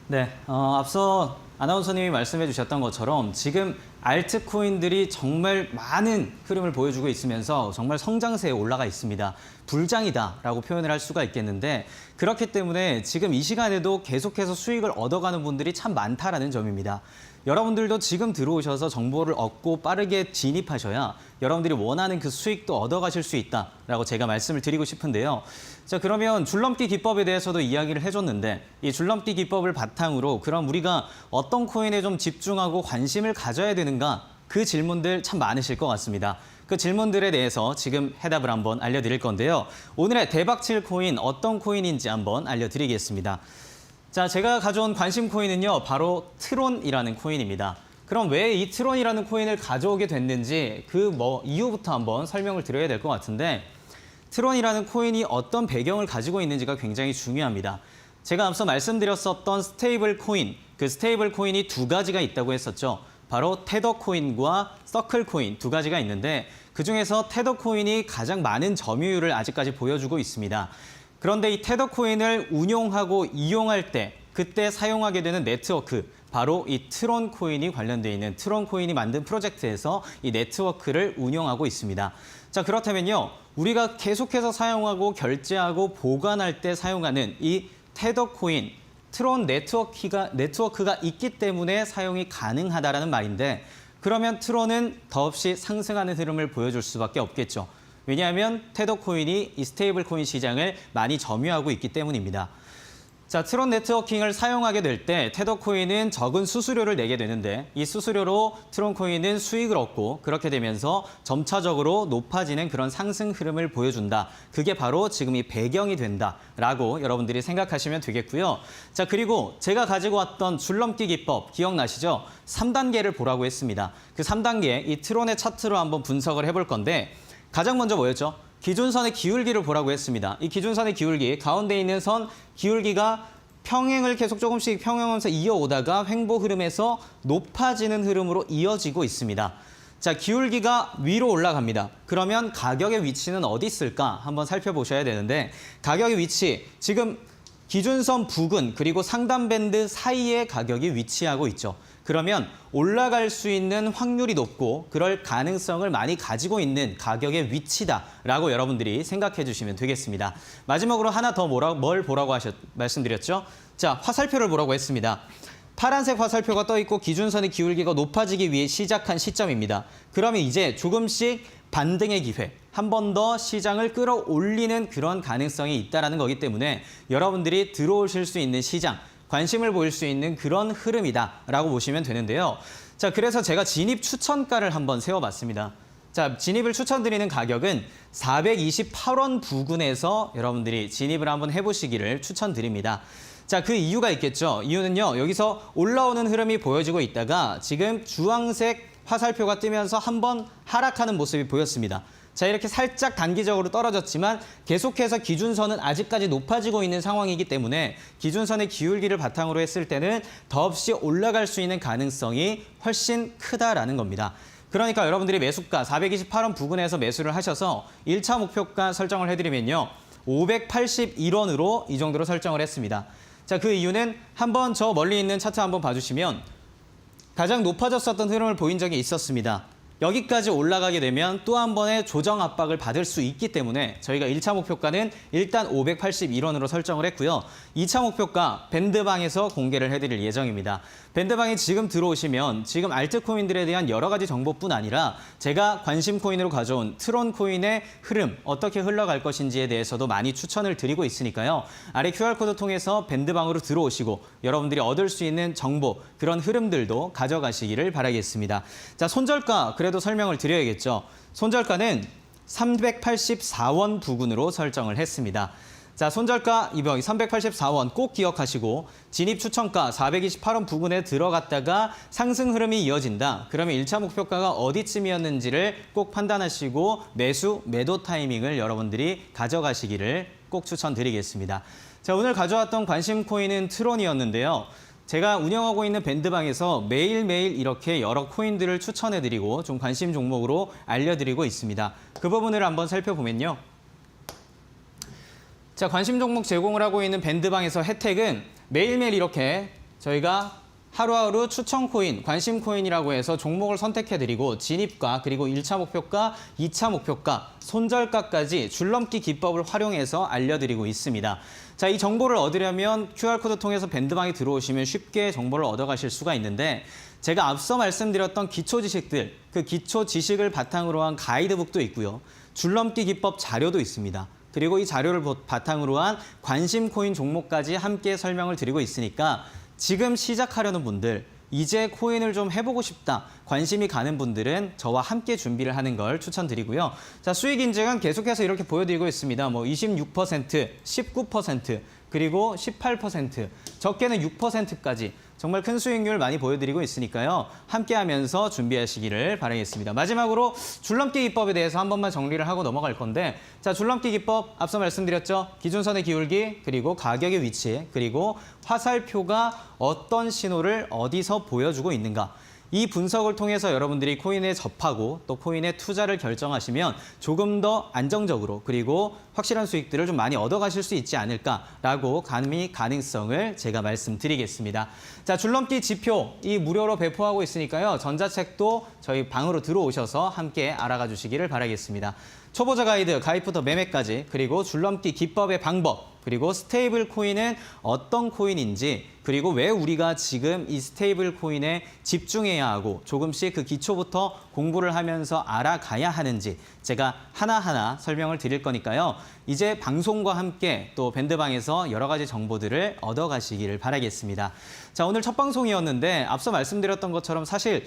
B: 네, 앞서 아나운서님이 말씀해 주셨던 것처럼 지금 알트코인들이 정말 많은 흐름을 보여주고 있으면서 정말 성장세에 올라가 있습니다. 불장이다라고 표현을 할 수가 있겠는데 그렇기 때문에 지금 이 시간에도 계속해서 수익을 얻어가는 분들이 참 많다라는 점입니다. 여러분들도 지금 들어오셔서 정보를 얻고 빠르게 진입하셔야 여러분들이 원하는 그 수익도 얻어가실 수 있다라고 제가 말씀을 드리고 싶은데요. 자, 그러면 줄넘기 기법에 대해서도 이야기를 해줬는데 이 줄넘기 기법을 바탕으로 그럼 우리가 어떤 코인에 좀 집중하고 관심을 가져야 되는가 그 질문들 참 많으실 것 같습니다. 그 질문들에 대해서 지금 해답을 한번 알려드릴 건데요. 오늘의 대박칠 코인 어떤 코인인지 한번 알려드리겠습니다. 자, 제가 가져온 관심 코인은요, 바로 트론이라는 코인입니다. 그럼 왜 이 트론이라는 코인을 가져오게 됐는지 그 이유부터 한번 설명을 드려야 될 것 같은데 트론이라는 코인이 어떤 배경을 가지고 있는지가 굉장히 중요합니다. 제가 앞서 말씀드렸었던 스테이블 코인, 그 스테이블 코인이 두 가지가 있다고 했었죠. 바로 테더 코인과 서클 코인 두 가지가 있는데 그중에서 테더 코인이 가장 많은 점유율을 아직까지 보여주고 있습니다. 그런데 이 테더 코인을 운용하고 이용할 때 그때 사용하게 되는 네트워크, 바로 이 트론 코인이 관련되어 있는 트론 코인이 만든 프로젝트에서 이 네트워크를 운영하고 있습니다. 자, 그렇다면요. 우리가 계속해서 사용하고 결제하고 보관할 때 사용하는 이 테더 코인, 트론 네트워크가 있기 때문에 사용이 가능하다라는 말인데 그러면 트론은 더없이 상승하는 흐름을 보여줄 수밖에 없겠죠. 왜냐하면 테더 코인이 이 스테이블 코인 시장을 많이 점유하고 있기 때문입니다. 자, 트론 네트워킹을 사용하게 될 때 테더 코인은 적은 수수료를 내게 되는데 이 수수료로 트론 코인은 수익을 얻고 그렇게 되면서 점차적으로 높아지는 그런 상승 흐름을 보여준다. 그게 바로 지금 이 배경이 된다라고 여러분들이 생각하시면 되겠고요. 자, 그리고 제가 가지고 왔던 줄넘기 기법 기억나시죠? 3단계를 보라고 했습니다. 그 3단계 이 트론의 차트로 한번 분석을 해볼 건데 가장 먼저 뭐였죠? 기준선의 기울기를 보라고 했습니다. 이 기준선의 기울기, 가운데 있는 선 기울기가 평행을 계속 조금씩 평행하면서 이어오다가 횡보 흐름에서 높아지는 흐름으로 이어지고 있습니다. 자, 기울기가 위로 올라갑니다. 그러면 가격의 위치는 어디 있을까? 한번 살펴보셔야 되는데 가격의 위치, 지금 기준선 부근 그리고 상단 밴드 사이에 가격이 위치하고 있죠. 그러면 올라갈 수 있는 확률이 높고 그럴 가능성을 많이 가지고 있는 가격의 위치다라고 여러분들이 생각해 주시면 되겠습니다. 마지막으로 하나 더 뭘 보라고 말씀드렸죠? 자, 화살표를 보라고 했습니다. 파란색 화살표가 떠 있고 기준선의 기울기가 높아지기 위해 시작한 시점입니다. 그러면 이제 조금씩 반등의 기회, 한 번 더 시장을 끌어올리는 그런 가능성이 있다는 거기 때문에 여러분들이 들어오실 수 있는 시장, 관심을 보일 수 있는 그런 흐름이다라고 보시면 되는데요. 자, 그래서 제가 진입 추천가를 한번 세워봤습니다. 자, 진입을 추천드리는 가격은 428원 부근에서 여러분들이 진입을 한번 해보시기를 추천드립니다. 자, 그 이유가 있겠죠. 이유는요, 여기서 올라오는 흐름이 보여지고 있다가 지금 주황색 화살표가 뜨면서 한번 하락하는 모습이 보였습니다. 자, 이렇게 살짝 단기적으로 떨어졌지만 계속해서 기준선은 아직까지 높아지고 있는 상황이기 때문에 기준선의 기울기를 바탕으로 했을 때는 더없이 올라갈 수 있는 가능성이 훨씬 크다라는 겁니다. 그러니까 여러분들이 매수가 428원 부근에서 매수를 하셔서 1차 목표가 설정을 해드리면요. 581원으로 이 정도로 설정을 했습니다. 자, 그 이유는 한번 저 멀리 있는 차트 한번 봐주시면 가장 높아졌었던 흐름을 보인 적이 있었습니다. 여기까지 올라가게 되면 또 한 번의 조정 압박을 받을 수 있기 때문에 저희가 1차 목표가는 일단 581원으로 설정을 했고요. 2차 목표가 밴드방에서 공개를 해드릴 예정입니다. 밴드방에 지금 들어오시면 지금 알트코인들에 대한 여러 가지 정보뿐 아니라 제가 관심 코인으로 가져온 트론 코인의 흐름 어떻게 흘러갈 것인지에 대해서도 많이 추천을 드리고 있으니까요. 아래 QR코드 통해서 밴드방으로 들어오시고 여러분들이 얻을 수 있는 정보 그런 흐름들도 가져가시기를 바라겠습니다. 자, 손절가 그래도 설명을 드려야겠죠. 손절가는 384원 부근으로 설정을 했습니다. 자, 손절가 이번 384원 꼭 기억하시고 진입 추천가 428원 부근에 들어갔다가 상승 흐름이 이어진다. 그러면 1차 목표가가 어디쯤이었는지를 꼭 판단하시고 매도 타이밍을 여러분들이 가져가시기를 꼭 추천드리겠습니다. 자, 오늘 가져왔던 관심 코인은 트론이었는데요. 제가 운영하고 있는 밴드방에서 매일매일 이렇게 여러 코인들을 추천해드리고 좀 관심 종목으로 알려드리고 있습니다. 그 부분을 한번 살펴보면요. 자, 관심 종목 제공을 하고 있는 밴드방에서 혜택은 매일매일 이렇게 저희가 하루하루 추천 코인, 관심 코인이라고 해서 종목을 선택해드리고 진입가, 그리고 1차 목표가, 2차 목표가, 손절가까지 줄넘기 기법을 활용해서 알려드리고 있습니다. 자, 이 정보를 얻으려면 QR코드 통해서 밴드방에 들어오시면 쉽게 정보를 얻어가실 수가 있는데 제가 앞서 말씀드렸던 기초 지식들, 그 기초 지식을 바탕으로 한 가이드북도 있고요. 줄넘기 기법 자료도 있습니다. 그리고 이 자료를 바탕으로 한 관심 코인 종목까지 함께 설명을 드리고 있으니까 지금 시작하려는 분들, 이제 코인을 좀 해보고 싶다, 관심이 가는 분들은 저와 함께 준비를 하는 걸 추천드리고요. 자, 수익 인증은 계속해서 이렇게 보여드리고 있습니다. 26%, 19%, 그리고 18%, 적게는 6%까지 정말 큰 수익률 많이 보여드리고 있으니까요. 함께하면서 준비하시기를 바라겠습니다. 마지막으로 줄넘기 기법에 대해서 한 번만 정리를 하고 넘어갈 건데 자, 줄넘기 기법 앞서 말씀드렸죠. 기준선의 기울기, 그리고 가격의 위치, 그리고 화살표가 어떤 신호를 어디서 보여주고 있는가. 이 분석을 통해서 여러분들이 코인에 접하고 또 코인에 투자를 결정하시면 조금 더 안정적으로 그리고 확실한 수익들을 좀 많이 얻어가실 수 있지 않을까라고 가능성을 제가 말씀드리겠습니다. 자, 줄넘기 지표 이 무료로 배포하고 있으니까요. 전자책도 저희 방으로 들어오셔서 함께 알아가 주시기를 바라겠습니다. 초보자 가이드, 가입부터 매매까지, 그리고 줄넘기 기법의 방법, 그리고 스테이블 코인은 어떤 코인인지, 그리고 왜 우리가 지금 이 스테이블 코인에 집중해야 하고 조금씩 그 기초부터 공부를 하면서 알아가야 하는지 제가 하나하나 설명을 드릴 거니까요. 이제 방송과 함께 또 밴드방에서 여러 가지 정보들을 얻어가시기를 바라겠습니다. 자, 오늘 첫 방송이었는데 앞서 말씀드렸던 것처럼 사실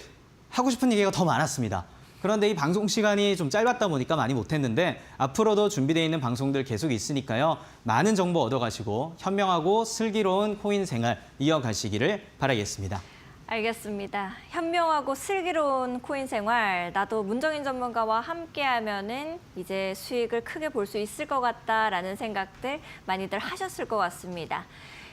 B: 하고 싶은 얘기가 더 많았습니다. 그런데 이 방송 시간이 좀 짧았다 보니까 많이 못했는데 앞으로도 준비되어 있는 방송들 계속 있으니까요. 많은 정보 얻어가시고 현명하고 슬기로운 코인 생활 이어가시기를 바라겠습니다.
A: 알겠습니다. 현명하고 슬기로운 코인 생활, 나도 문정인 전문가와 함께하면은 이제 수익을 크게 볼 수 있을 것 같다라는 생각들 많이들 하셨을 것 같습니다.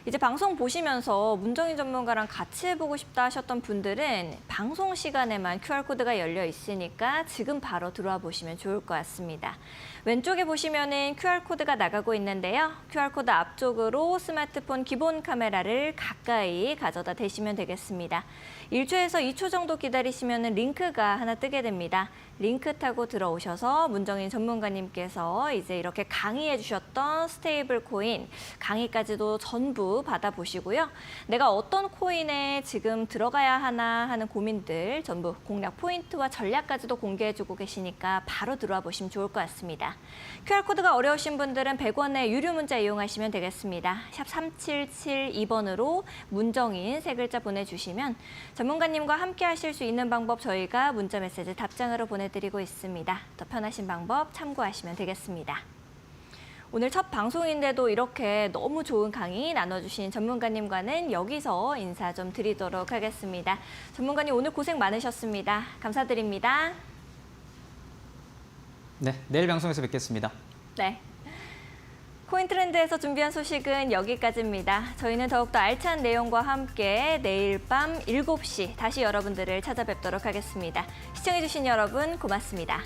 A: 이제 방송 보시면서 문정인 전문가랑 같이 해보고 싶다 하셨던 분들은 방송 시간에만 QR코드가 열려 있으니까 지금 바로 들어와 보시면 좋을 것 같습니다. 왼쪽에 보시면은 QR코드가 나가고 있는데요. QR코드 앞쪽으로 스마트폰 기본 카메라를 가까이 가져다 대시면 되겠습니다. 1초에서 2초 정도 기다리시면 링크가 하나 뜨게 됩니다. 링크 타고 들어오셔서 문정인 전문가님께서 이제 이렇게 강의해 주셨던 스테이블 코인 강의까지도 전부 받아보시고요. 내가 어떤 코인에 지금 들어가야 하나 하는 고민들 전부 공략 포인트와 전략까지도 공개해주고 계시니까 바로 들어와 보시면 좋을 것 같습니다. QR코드가 어려우신 분들은 100원의 유료 문자 이용하시면 되겠습니다. 샵 3772번으로 문정인 세 글자 보내주시면 전문가님과 함께 하실 수 있는 방법 저희가 문자 메시지 답장으로 보내드리고 있습니다. 더 편하신 방법 참고하시면 되겠습니다. 오늘 첫 방송인데도 이렇게 너무 좋은 강의 나눠주신 전문가님과는 여기서 인사 좀 드리도록 하겠습니다. 전문가님 오늘 고생 많으셨습니다. 감사드립니다.
B: 네, 내일 방송에서 뵙겠습니다.
A: 네. 코인 트렌드에서 준비한 소식은 여기까지입니다. 저희는 더욱더 알찬 내용과 함께 내일 밤 7시 다시 여러분들을 찾아뵙도록 하겠습니다. 시청해주신 여러분 고맙습니다.